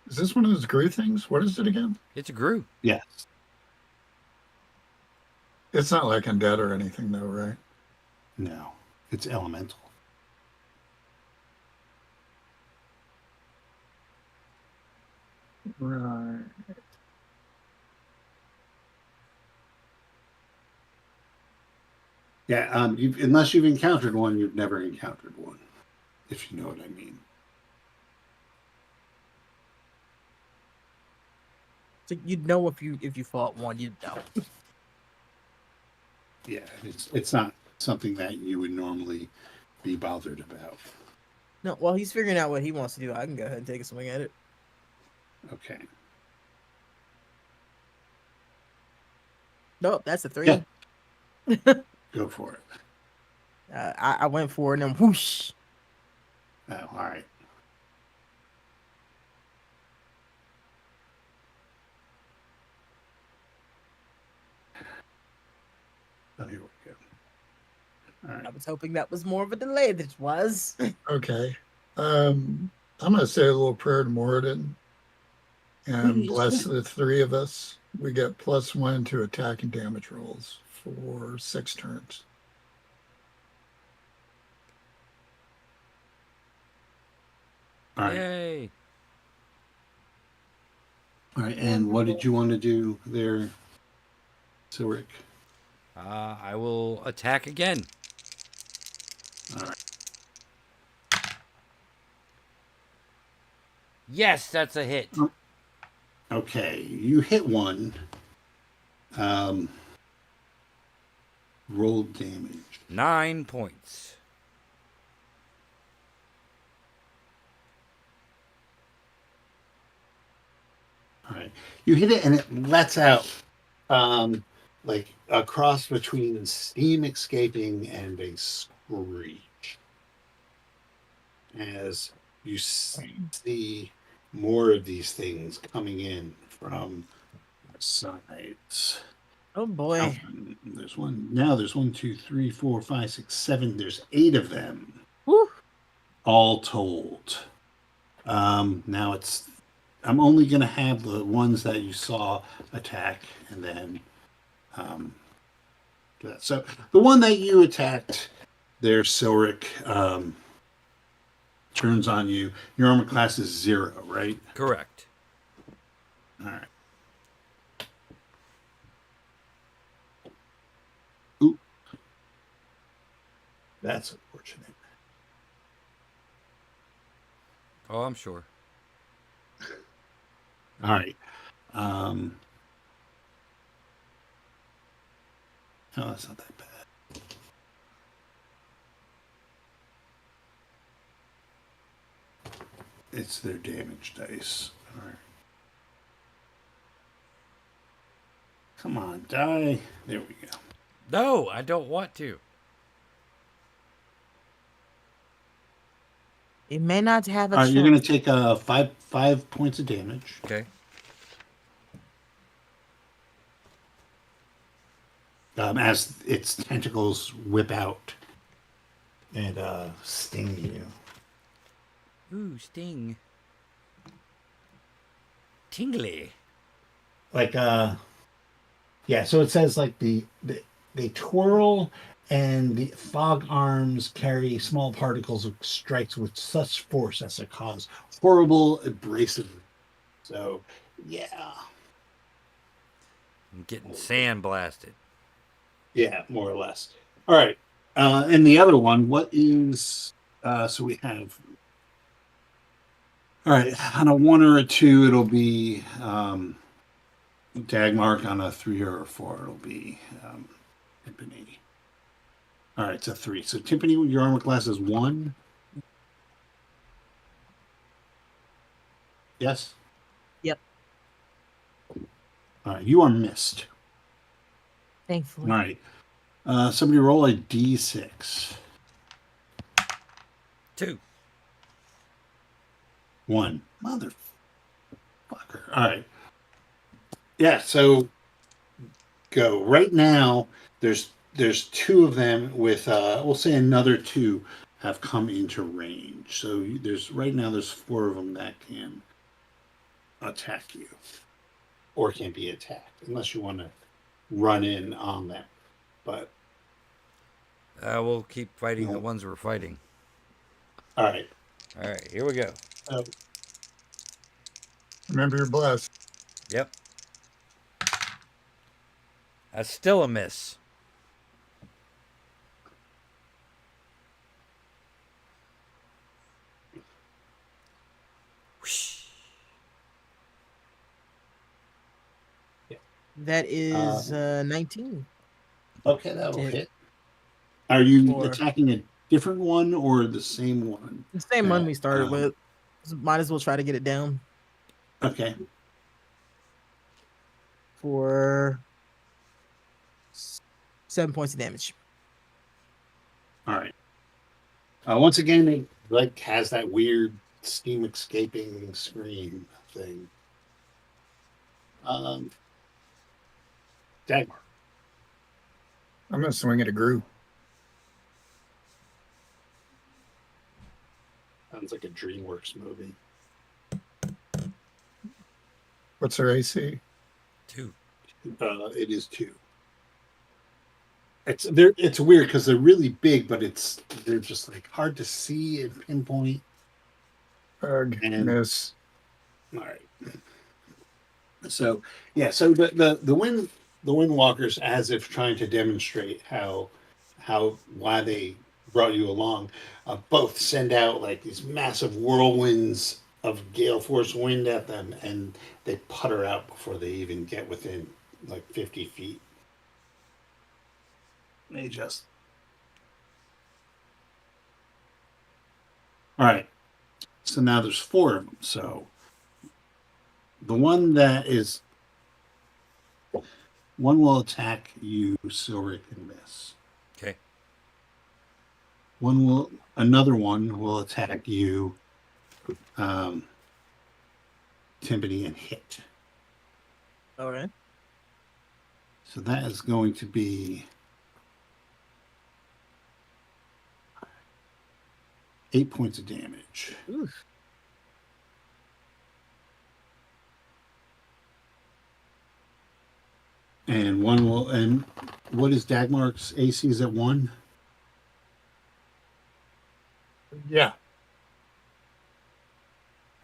Is this one of those Gru things? What is it again? It's a Gru. Yes. It's not like undead or anything, though, right? No, it's elemental. Right. Yeah. Unless you've encountered one, you've never encountered one. If you know what I mean. So you'd know if you fought one, you'd know. Yeah, it's not something that you would normally be bothered about. No, while he's figuring out what he wants to do, I can go ahead and take a swing at it. Okay. Nope, that's a 3. Yeah. Go for it. I went for it and then whoosh. Oh, all right. Oh, here we go. All right. I was hoping that was more of a delay than it was. Okay. I'm going to say a little prayer to Moradin and bless the 3 of us. We get +1 to attack and damage rolls for 6 turns. All right. Yay. All right. And what did you want to do there, Sylric? I will attack again. All right. Yes, that's a hit. Okay. You hit one. Roll damage. 9 points. All right. You hit it and it lets out like a cross between steam escaping and a screech. As you see more of these things coming in from the sides. Oh boy. There's one now. There's 1, 2, 3, 4, 5, 6, 7. There's 8 of them. Woo. All told. Now it's. I'm only going to have the ones that you saw attack, and then. So the one that you attacked, there, Sylric, turns on you. Your armor class is 0, right? Correct. All right. Ooh. That's unfortunate. Oh, I'm sure. All right. No, that's not that bad. It's their damage dice. All right. Come on, die. There we go. No, I don't want to. It may not have a All right, choice. you're going to take 5 points of damage. Okay. As its tentacles whip out and sting you. Ooh, sting. Tingly. Like yeah, so it says like the they twirl, and the fog arms carry small particles of strikes with such force as to cause horrible abrasive. So, yeah. I'm getting sand blasted. Yeah, more or less. All right. And the other one, what is so we have all right, on a 1 or a 2, it'll be Dhagmark. On a 3 or a 4, it'll be Timpani. All right, it's a 3. So Timpani, your armor class is 1. Yes? Yep. All right, you are missed. Thankfully. All right. Somebody roll a d6. 2. 1. Motherfucker. All right. Yeah, so go. Right now, there's 2 of them with we'll say another 2 have come into range. So there's 4 of them that can attack you or can be attacked unless you want to run in on them. But We'll keep fighting the ones we're fighting. all right. All right, here we go. Remember, you're blessed. Yep. That's still a miss. Whoosh. That is 19. Okay, that'll Hit. hit. Are you 4. attacking a different one or the same one? The same one we started with. So might as well try to get it down Okay. for 7 points of damage. All right. Once again, it like has that weird steam escaping scream thing. Dagmar. I'm going to swing at a Gru. Sounds like a DreamWorks movie. What's her AC? 2. It is 2. It's weird because they're really big, but they're just like hard to see and pinpoint. Ugh, And- miss. All right. So yeah, so the windwalkers, as if trying to demonstrate why they brought you along, both send out like these massive whirlwinds of gale force wind at them, and they putter out before they even get within like 50 feet. They just all right. So now there's 4 of them. So the one will attack you, Sylric, and miss. Okay. Another one will attack you, Timpani, and hit. All right. So that is going to be 8 points of damage. Oof. And what is Dhagmark's AC? Is at 1? Yeah.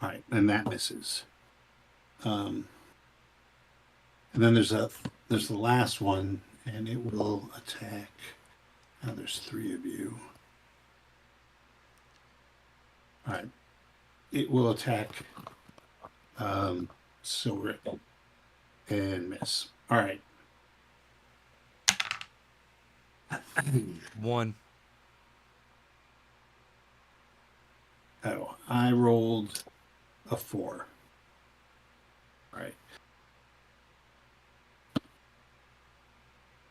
All right, and that misses. And then there's the last one, and it will attack. Now there's 3 of you. All right, it will attack Sylric and miss. All right. 1. Oh, I rolled a 4. All right.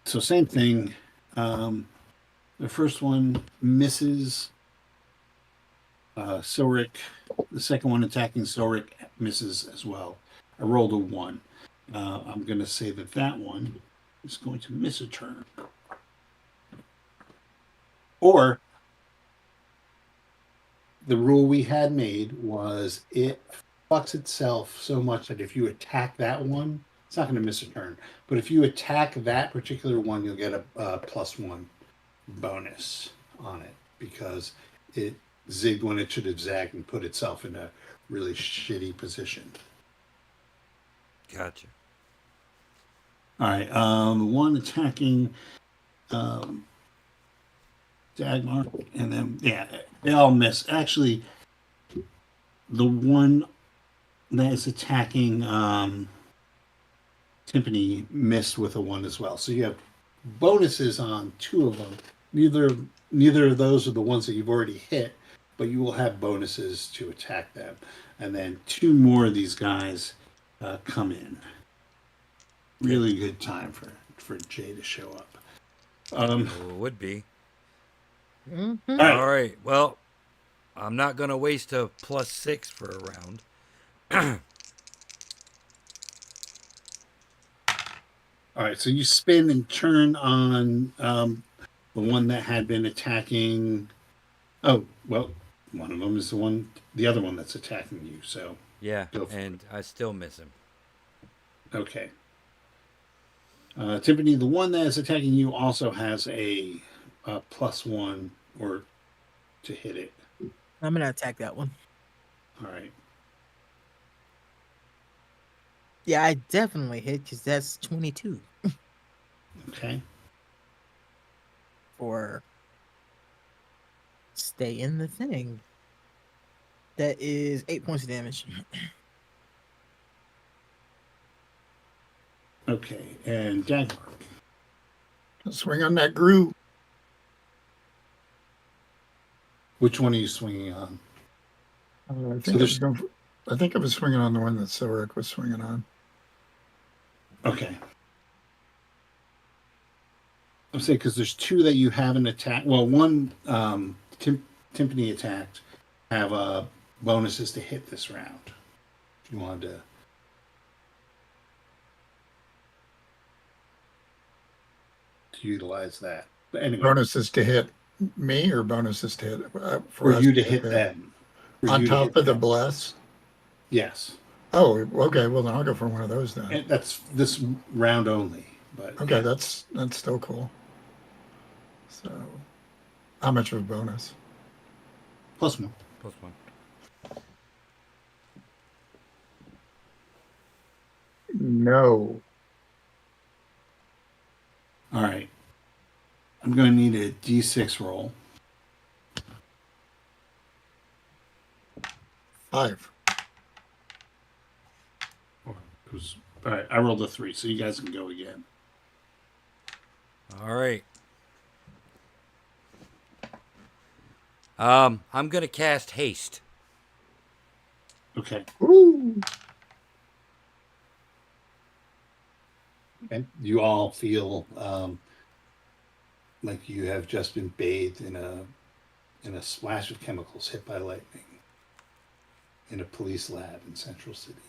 So same thing. The first one misses Sylric. The second one attacking Sylric misses as well. I rolled a 1. I'm going to say that one is going to miss a turn. Or the rule we had made was it fucks itself so much that if you attack that one, It's not going to miss a turn. But if you attack that particular one, you'll get a +1 bonus on it because it zigged when it should have zagged and put itself in a really shitty position. Gotcha. All right. The one attacking Dhagmark, and then they all miss. Actually, the one that is attacking Timpani missed with a 1 as well. So you have bonuses on 2 of them. Neither of those are the ones that you've already hit, but you will have bonuses to attack them. And then 2 more of these guys come in. Really good time for Jay to show up. It would be. Mm-hmm. All right. Well, I'm not going to waste a +6 for a round. All right, so you spin and turn on the one that had been attacking. Oh, well, one of them is the other one that's attacking you. So Yeah, go for and I still miss him. okay. Timpani, the one that is attacking you also has a +1 or to hit it. I'm gonna attack that one. All right. Yeah, I definitely hit because that's 22 Okay. for stay in the thing. That is 8 points of damage. Okay, and Dhagmark. Swing on that groove. Which one are you swinging on? I think I was swinging on the one that Sylric was swinging on. Okay. I'm saying because there's 2 that you haven't attacked. Well, one Timpani attacked have bonuses to hit this round. If you wanted to utilize that, but anyway, Bonuses to hit me or bonuses to hit for us you to hit them. on top of the bless. Yes. Oh, okay. Well, then I'll go for one of those then. And that's this round only. But Okay, that's still cool. So, how much of a bonus? +1. +1. No. All right. I'm going to need a D6 roll. 5. All right. I rolled a 3, so you guys can go again. All right. I'm going to cast haste. Okay. Ooh. And you all feel like you have just been bathed in a splash of chemicals hit by lightning in a police lab in Central City.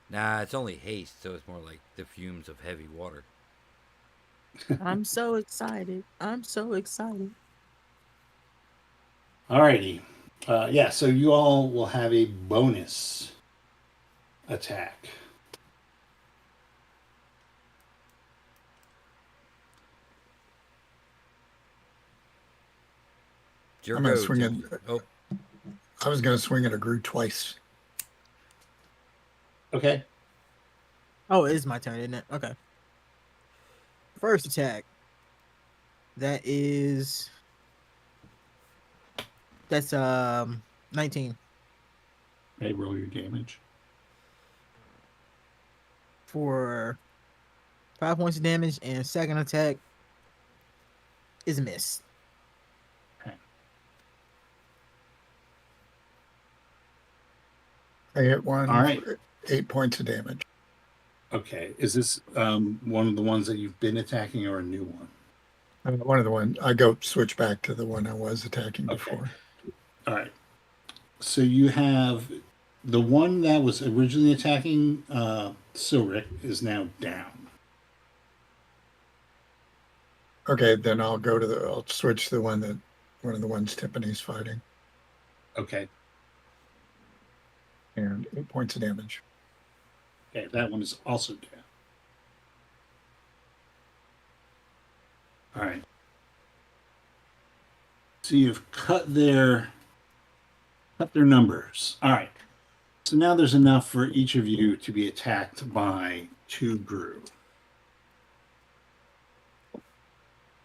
Nah, it's only haste, so it's more like the fumes of heavy water. I'm so excited. I'm so excited. Alrighty. Yeah, so you all will have a bonus attack. Your I'm gonna go, swing it. Tim. Oh, I was going to swing at a Groot twice. Okay. Oh, it is my turn, isn't it? Okay. First attack. That's 19 Okay, roll your damage. for 5 points of damage, and second attack is a miss. I hit one. All right. For 8 points of damage. Okay. Is this one of the ones that you've been attacking or a new one? One of the ones. I go switch back to the one I was attacking before. All right. So you have the one that was originally attacking Sylric is now down. Okay, then I'll switch to the one of the ones Timpani's fighting. Okay. and 8 points of damage. Okay, that one is also down. All right. So you've cut their numbers. All right. So now there's enough for each of you to be attacked by 2 Gru.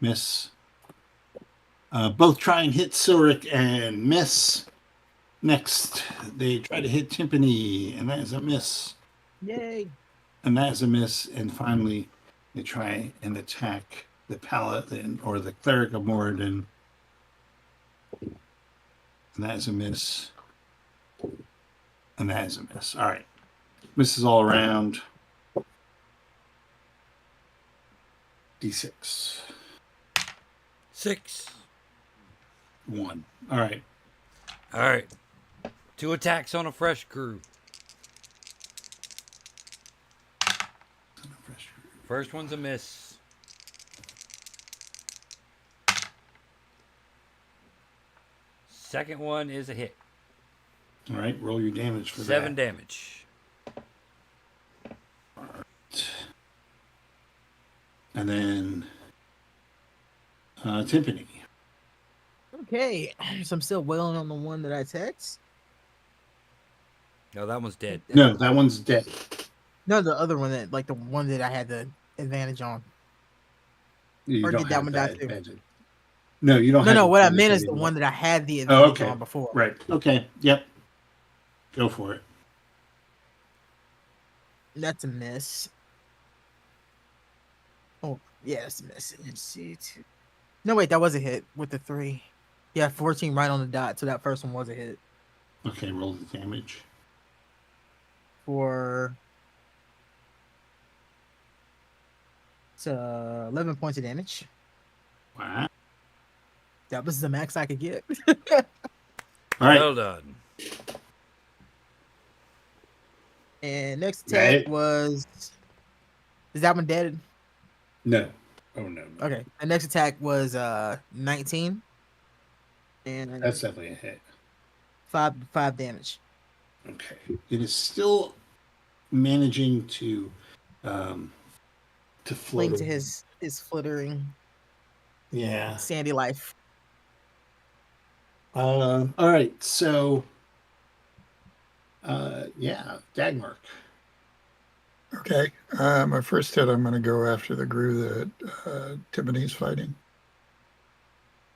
Miss. Both try and hit Sylric and miss. Next, they try to hit Timpani, and that is a miss. Yay. And that is a miss. And finally, they try and attack the paladin or the cleric of Moradin. And that is a miss. And that is a miss. All right. Misses all around. D6. 6. 1. All right. All right. 2 attacks on a fresh crew. First one's a miss. Second one is a hit. All right. Roll your damage for 7 that. damage. And then Timpani. Okay, so I'm still wailing on the one that I text. No, that one's dead. No, that one's dead. No, the other one that, like the one that I had the advantage on. You Or don't did that have one that die too? advantage. No, you don't No, have no. What I advantage meant is the anymore. one that I had the advantage on before. Right. Okay. Yep. Go for it. That's a miss. Oh, yeah, that's a miss. Let's see. No, wait, that was a hit with the 3. Yeah, 14 right on the dot. So that first one was a hit Okay, roll the damage. for 11 points of damage. Wow. That was the max I could get. All right. Well done. And next attack Right. was. Is that one dead? No. Oh no. Okay. The next attack was 19. And That's definitely a hit. 5 damage. Okay. It is still managing to float Cling to away. his flittering Yeah. sandy life. All right. So yeah, Dhagmark. Okay. My first hit, I'm going to go after the Gru that Timpani's fighting.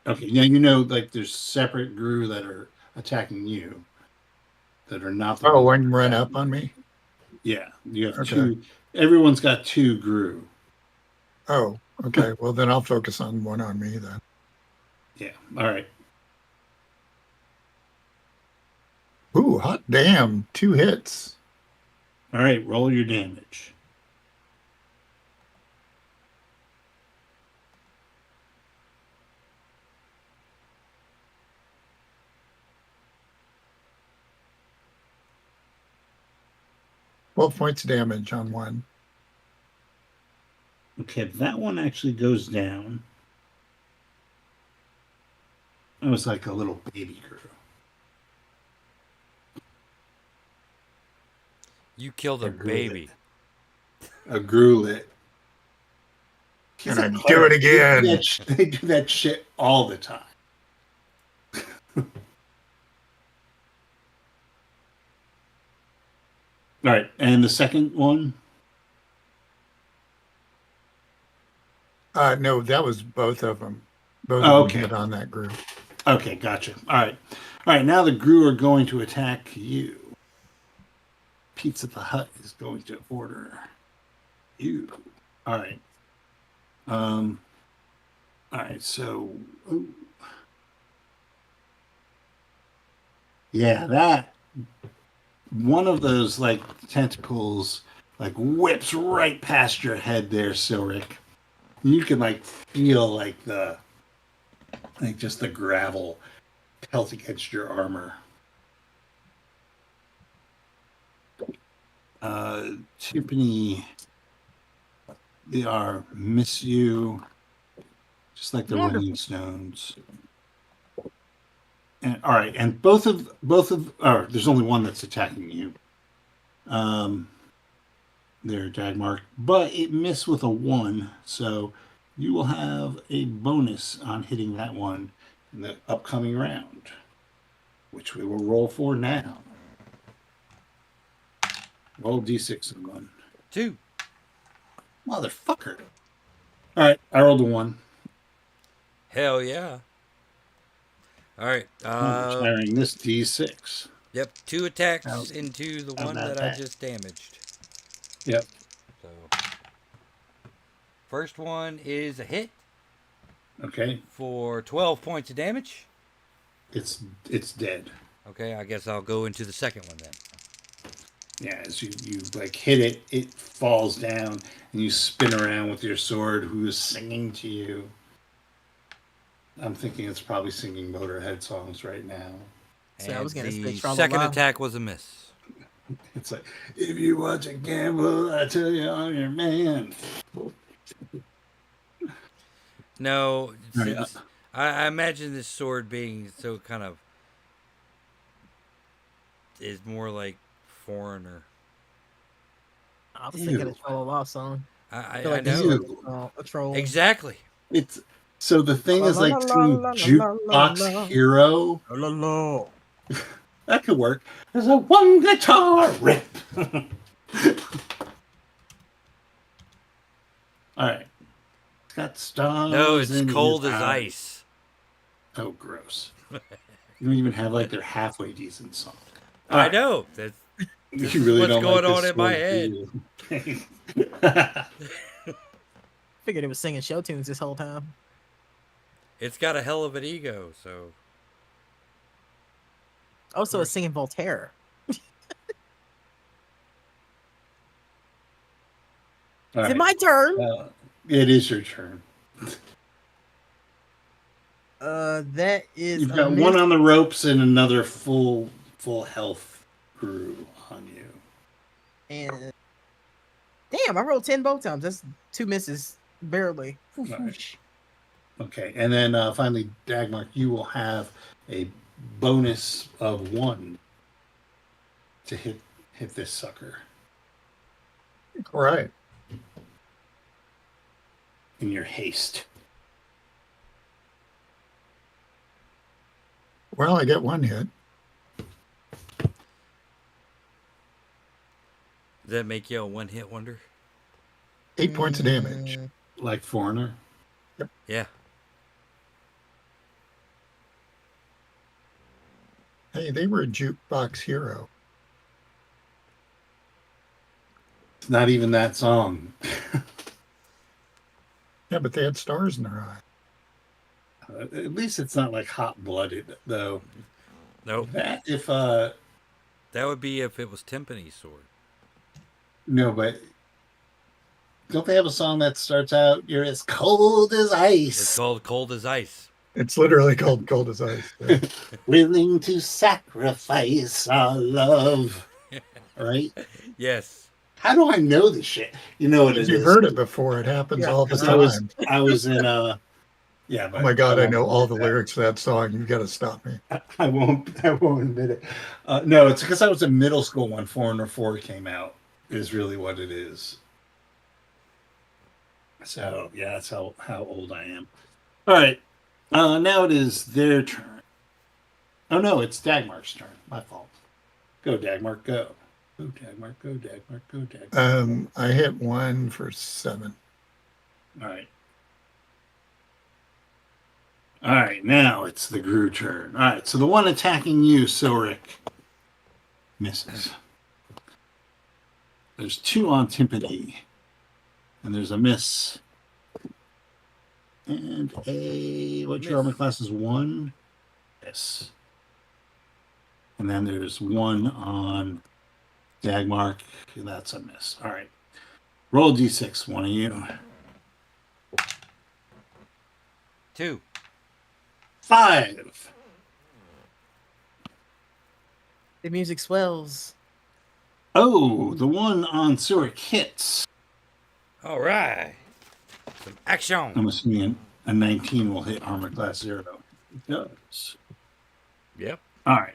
Okay. Now you know like there's separate Gru that are attacking you that are not the Oh, ones one run attacking up on you. me? Yeah. You have Okay. 2. Everyone's got 2 Gru. Oh, okay. Well, then I'll focus on one on me then. Yeah. All right. Ooh, hot damn. 2 hits. All right. Roll your damage. Twelve points of damage on one. Okay, that one actually goes down. It was like a little baby Gru. You killed a baby. A Grulet. And I do it again. They do that shit all the time. All right, and the second one? No, that was both of them. Both Oh, of them okay. hit on that Gru. Okay, gotcha. All right, now the Gru are going to attack you. Pizza the Hut is going to order you. All right. All right, so... Ooh. Yeah, that... One of those, like, tentacles, like, whips right past your head there, Sylric. You can, like, feel, like, just the gravel pelt against your armor. Timpani, they are miss you, just like the Rolling Stones. And all right, and both of or there's only one that's attacking you. There, Dhagmark, but it missed with a 1, so you will have a bonus on hitting that one in the upcoming round, which we will roll for now. Roll d6 and 1. 2. Motherfucker. All right, I rolled a 1. Hell yeah. All right. I'm retiring this d6. Yep. 2 attacks How's- into the how's one that that I bad? just damaged. Yep. So, first one is a hit Okay. for 12 points of damage. It's dead. Okay, I guess I'll go into the second one then. Yeah, as you like hit it, it falls down, and you spin around with your sword. Who is singing to you? I'm thinking it's probably singing Motorhead songs right now. So I was gonna say the Tra-la-la. second attack was a miss. It's like, if you watch a gamble, I tell you I'm your man. No, Right. I imagine this sword being so kind of is more like foreigner. I was thinking Ew. a Tra-la-la song. I feel like know. this is Ew. a troll. Exactly. It's so the thing is like singing Jukebox Hero. La, la, la. That could work. There's a one guitar rip. All right. It's got stars. No, it's in cold his as eyes. ice. Oh, gross. You don't even have like their halfway decent song. All I right. know. That's You is really what's don't going like on this in my sword, head. do you? Figured it was singing show tunes this whole time. It's got a hell of an ego, so Also, it's singing Voltaire. All Is it right. my turn? It is your turn. That is You've a got miss. one on the ropes and another full health crew on you. And damn, I rolled 10 both times. That's 2 misses, barely. Right. Okay, and then finally, Dhagmark, you will have a bonus of 1 to hit this sucker All right. in your haste. Well, I get 1 hit. does that make you a one-hit wonder? 8 points of damage. Like Foreigner. Yeah. Hey, they were a jukebox hero. It's not even that song. Yeah, but they had stars in their eye. At least it's not like Hot Blooded, though. Nope. That if That would be if it was Timpani's sword. no, but don't they have a song that starts out, "You're as cold as It's ice, called Cold as Ice. It's literally called Cold as Ice. Yeah. willing to sacrifice our love." Right? Yes. How do I know this shit? You know what it You've is. heard it before. It happens Yeah, all the 'Cause time. I was in yeah. But Oh my God, I won't know all admit the that. lyrics to that song. You've got to stop me. I won't admit it. No, it's because I was in middle school when Foreigner 4 came out. Is really what it is. So yeah, that's how old I am. All right. Now it is their turn. Oh no, it's Dhagmark's turn. My fault. Go, Dhagmark, go. Go, Dhagmark, go, Dhagmark, go, Dhagmark. I hit 1 for 7. All right. All right, now it's the Gru turn. All right, so the one attacking you, Sylric, misses. There's 2 on Timpani, and there's a miss. And what's your armor class is 1? Yes. And then there's 1 on Dhagmark, and that's a miss. All right. Roll d6, one of you. 2. 5. The music swells. Oh, the one on Sylric hits. All right. Some action. I'm assuming a 19 will hit armor class 0. It does. Yep. All right.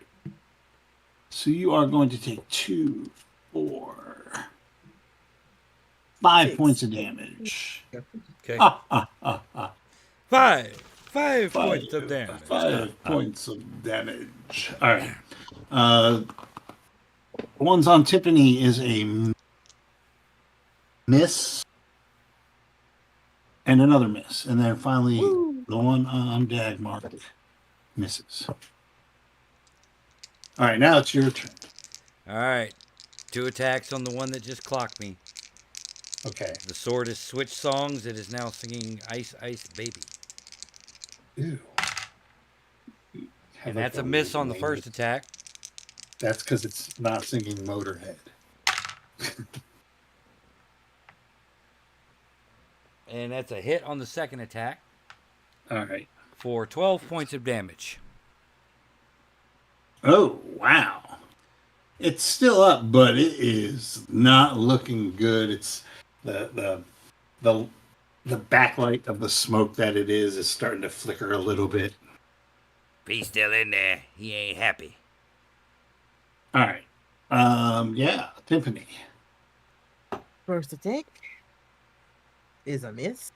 So you are going to take 2, 4, 5 6. points of damage. Okay. Ah, ah, ah, ah. 5 5, points of damage. 5 points of damage. All right. The ones on Tiffany is a miss and another miss. And then finally, Woo. the one on Dhagmark misses. All right, now it's your turn. All right. 2 attacks on the one that just clocked me. Okay. The sword has switched songs. It is now singing Ice Ice Baby. Ew. And that's a miss on the first attack. That's because it's not singing Motorhead. And that's a hit on the second attack All right. for 12 points of damage. Oh, wow. It's still up, but it is not looking good. It's the backlight of the smoke that it is starting to flicker a little bit. He's still in there. He ain't happy. All right. Yeah, Tiffany. First attack is a miss.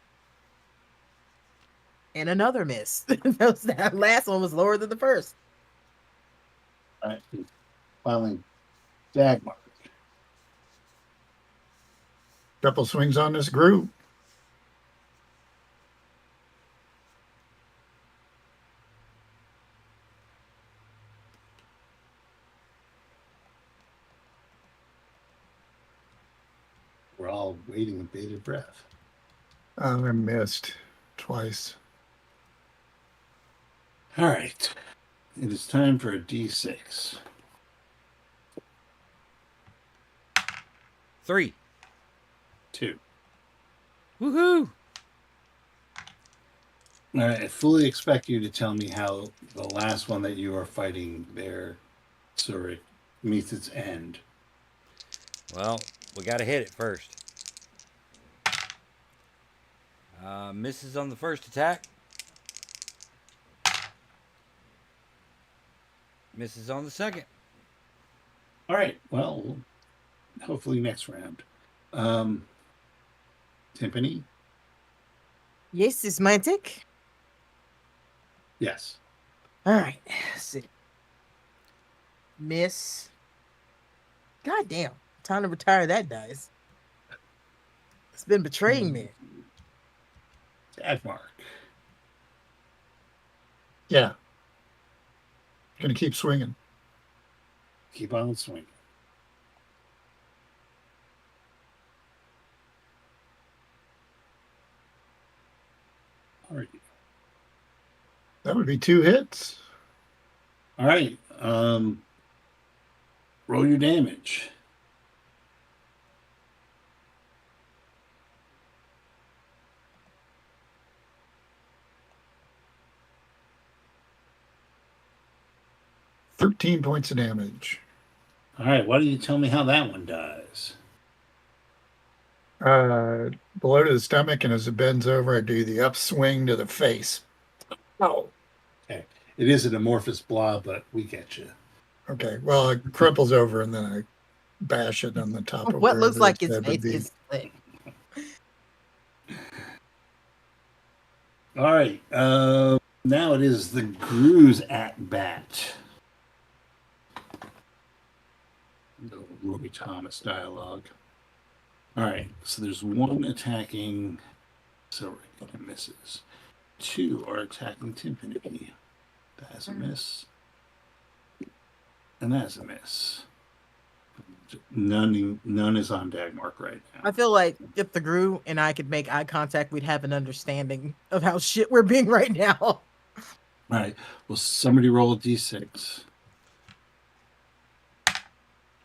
And another miss. That last one was lower than the first. All right. Finally, Dhagmark. Couple swings on this group. We're all waiting with bated breath. I missed twice. All right. It is time for a D6. 3. 2. Woohoo! All right. I fully expect you to tell me how the last one that you are fighting there, Sylric, meets its end. Well, we got to hit it first. Misses on the first attack. Misses on the second. All right. Well, hopefully next round. Timpani? Yes, it's my attack. Yes. All right. Let's see. Miss. God damn. Time to retire that dice. It's been betraying me. Dhagmark. Yeah. Gonna keep swinging. Keep on swinging. All right. That would be 2 hits. All right. Roll your damage. $13 points of damage. All right. Why don't you tell me how that one dies? Below to the stomach, and as it bends over, I do the upswing to the face. Oh. Okay. It is an amorphous blob, but we get you. Okay. Well, it cripples over, and then I bash it on the top of What looks wherever like its its head would face be. is split. All right. Now it is the Gru's at bat. The Roy Thomas dialogue. All right. So there's one attacking Sylric and it misses. 2 are attacking Timpani. That's a miss. And that's a miss. None is on Dhagmark right now. I feel like if the Gru and I could make eye contact, we'd have an understanding of how shit we're being right now. All right. Well, somebody roll a d6.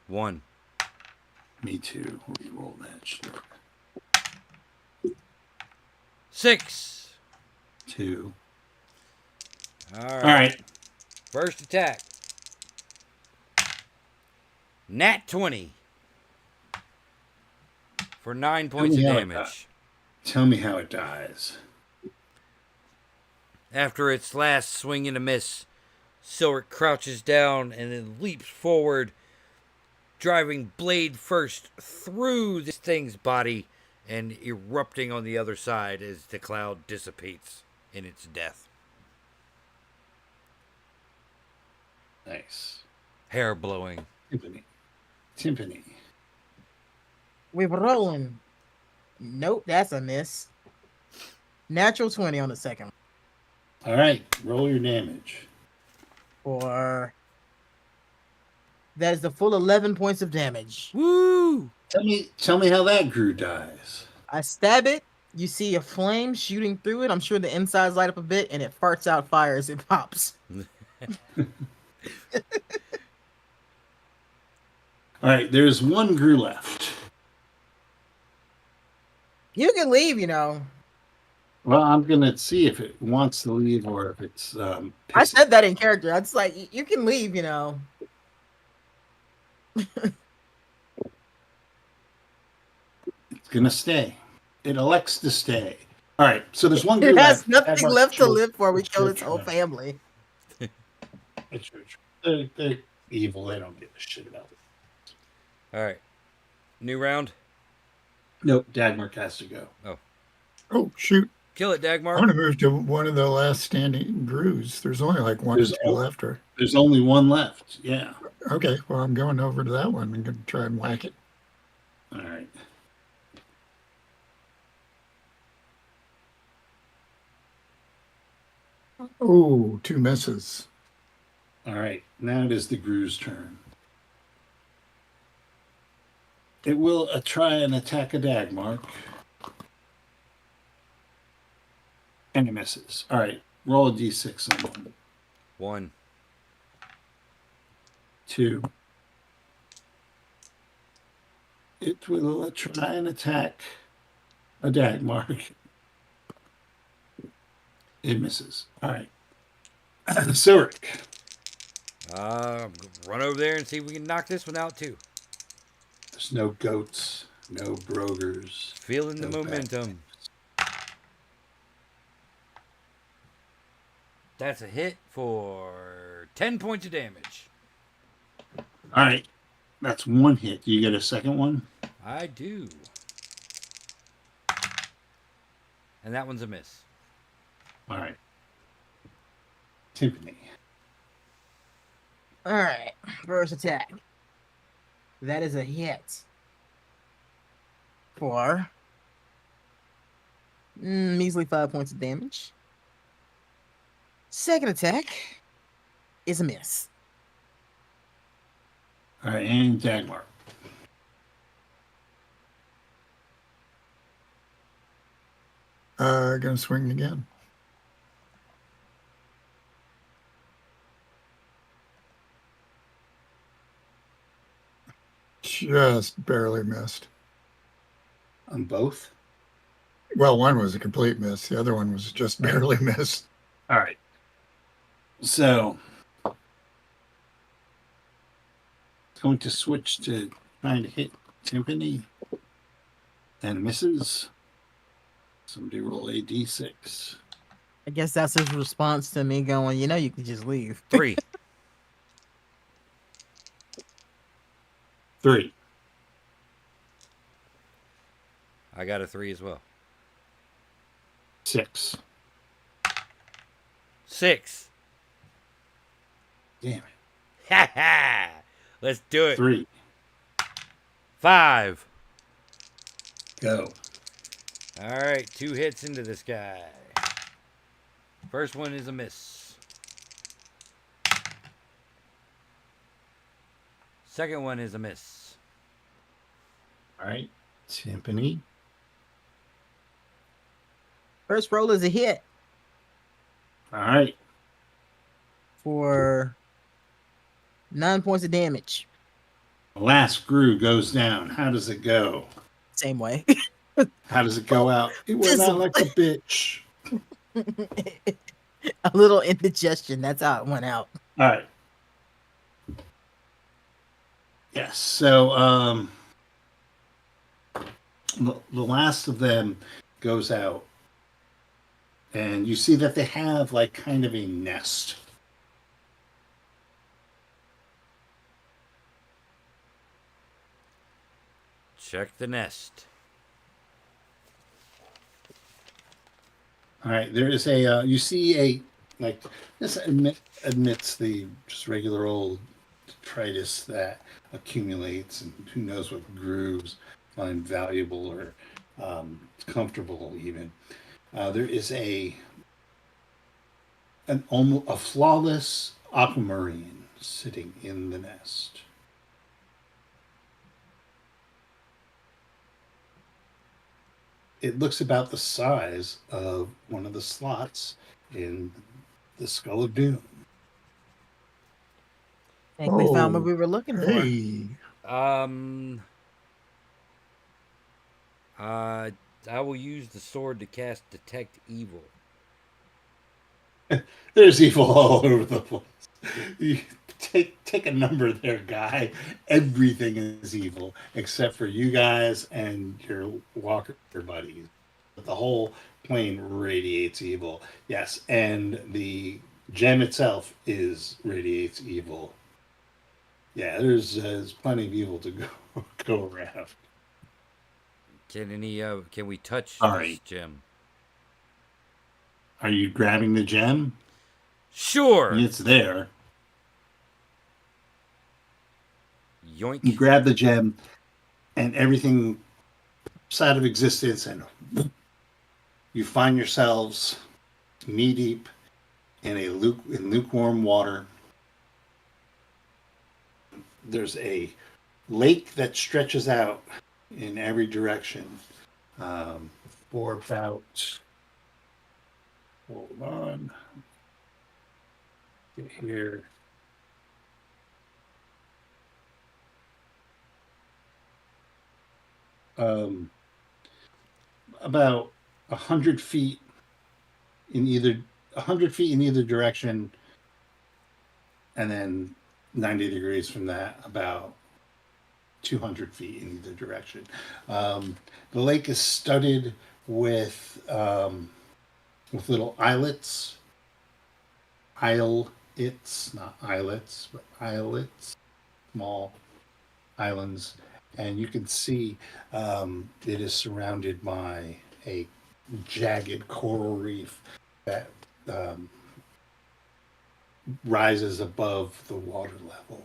1. Me too. Re-roll that shit. 6. 2. All All right. First attack. Nat 20. For 9 points of how it damage. Tell me how it dies. After its last swing and a miss, Sylric crouches down and then leaps forward, driving blade first through this thing's body and erupting on the other side as the cloud dissipates in its death. Nice. Hair blowing. Timpani. We're rolling. Nope, that's a miss. Natural 20 on the second. All right, roll your damage. For that is the full 11 points of damage. Woo! Tell me how that Gru dies. I stab it. You see a flame shooting through it. I'm sure the insides light up a bit, and it farts out fire as it pops. All right, there's one Gru left. You can leave, you know. Well, I'm gonna see if it wants to leave or if it's. I said that in character. I just like you can leave, you know. It's gonna stay. It elects to stay. All right, so there's one Gru It has left. nothing left to live for. We killed its whole family. It's true. They're evil. They don't give a shit about it. All right. New round. Nope, Dhagmark has to go. Oh, shoot. Kill it, I want Dhagmark. to move to one of the last standing Grus. There's only like one or There's two left. Or There's only one left. Yeah. okay, well, I'm going over to that one and going to try and whack it. All right. Oh, 2 misses. All right. Now it is the Gru's turn. It will try and attack a Dhagmark. And it misses. All right. Roll a d6 on one. 1. 2. It will try and attack a Dhagmark. It misses. All right. Sylric. Run over there and see if we can knock this one out too. There's no goats, no brogers. Feeling the no momentum. That's a hit for 10 points of damage. All right. That's one hit. Do you get a second one? I do. And that one's a miss. All right. Timpani. All right, first attack. That is a hit for measly 5 points of damage. Second attack is a miss. All right, and Dhagmark. Going to swing again. Just barely missed. On both? Well, one was a complete miss. The other one was just barely missed. All right. So, it's going to switch to trying to hit Timpani. And misses. Somebody roll a d6. I guess that's his response to me going, you know, you can just leave. 3. 3. I got a 3 as well. 6. 6. Damn it. Ha ha! Let's do it. 3. 5. Go. All right, 2 hits into this guy. First one is a miss. Second one is a miss. All right. Timpani. First roll is a hit All right. for 9 points of damage. The last Gru goes down. How does it go? Same way. How does it go out? It went out like a bitch. A little indigestion. That's how it went out. All right. Yes. So the last of them goes out, and you see that they have like kind of a nest check the nest. All right, there is a you see a like this admits the just regular old detritus that accumulates, and who knows what grooves find valuable or comfortable even. There is a flawless aquamarine sitting in the nest. It looks about the size of one of the slots in the Skull of Doom. I think we found what we were looking for. Hey, I will use the sword to cast Detect Evil. There's evil all over the place. You take a number there, guy. Everything is evil except for you guys and your walker buddies. But the whole plane radiates evil. Yes, and the gem itself radiates evil. Yeah, there's plenty of evil to go around. Can we touch Sorry. this gem? Are you grabbing the gem? Sure. It's there. Yoink. You grab the gem, and everything out of existence, and you find yourselves knee deep in lukewarm water. There's a lake that stretches out in every direction for about. Hold on. Get here. About 100 feet in either direction, and then 90 degrees from that, about 200 feet in either direction. The lake is studded with little islets, not islets, but islets, small islands. And you can see it is surrounded by a jagged coral reef that rises above the water level.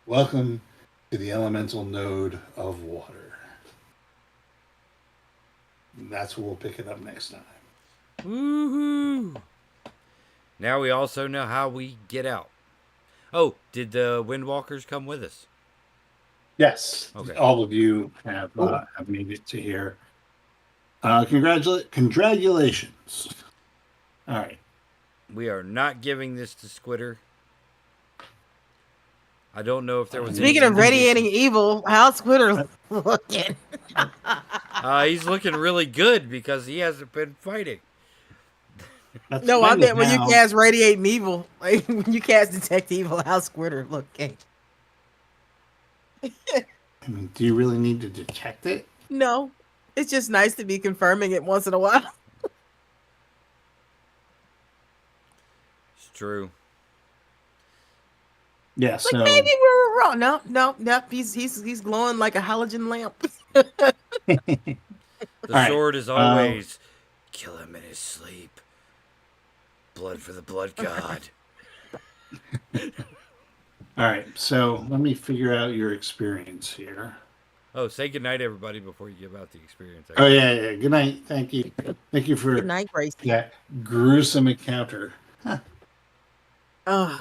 Welcome to the elemental node of water. And that's where we'll pick it up next time. Woohoo! Now we also know how we get out. Oh, did the Windwalkers come with us? Yes. Okay. All of you have made it to here. Congratulations. All right. We are not giving this to Squidder. I don't know if there was. Speaking of radiating evil, how's Squidder looking? He's looking really good because he hasn't been fighting. No, I meant when you cast radiating evil, like when you cast detect evil, how's Squidder looking? I mean, do you really need to detect it? No, it's just nice to be confirming it once in a while. It's true. Yeah, Like so maybe we were wrong. No. He's glowing like a halogen lamp. The sword is always kill him in his sleep. Blood for the blood god. all right, so let me figure out your experience here. Oh, say goodnight, everybody, before you give out the experience. Oh yeah. Good night. Thank you for Good night, Gracie. that gruesome encounter. Oh.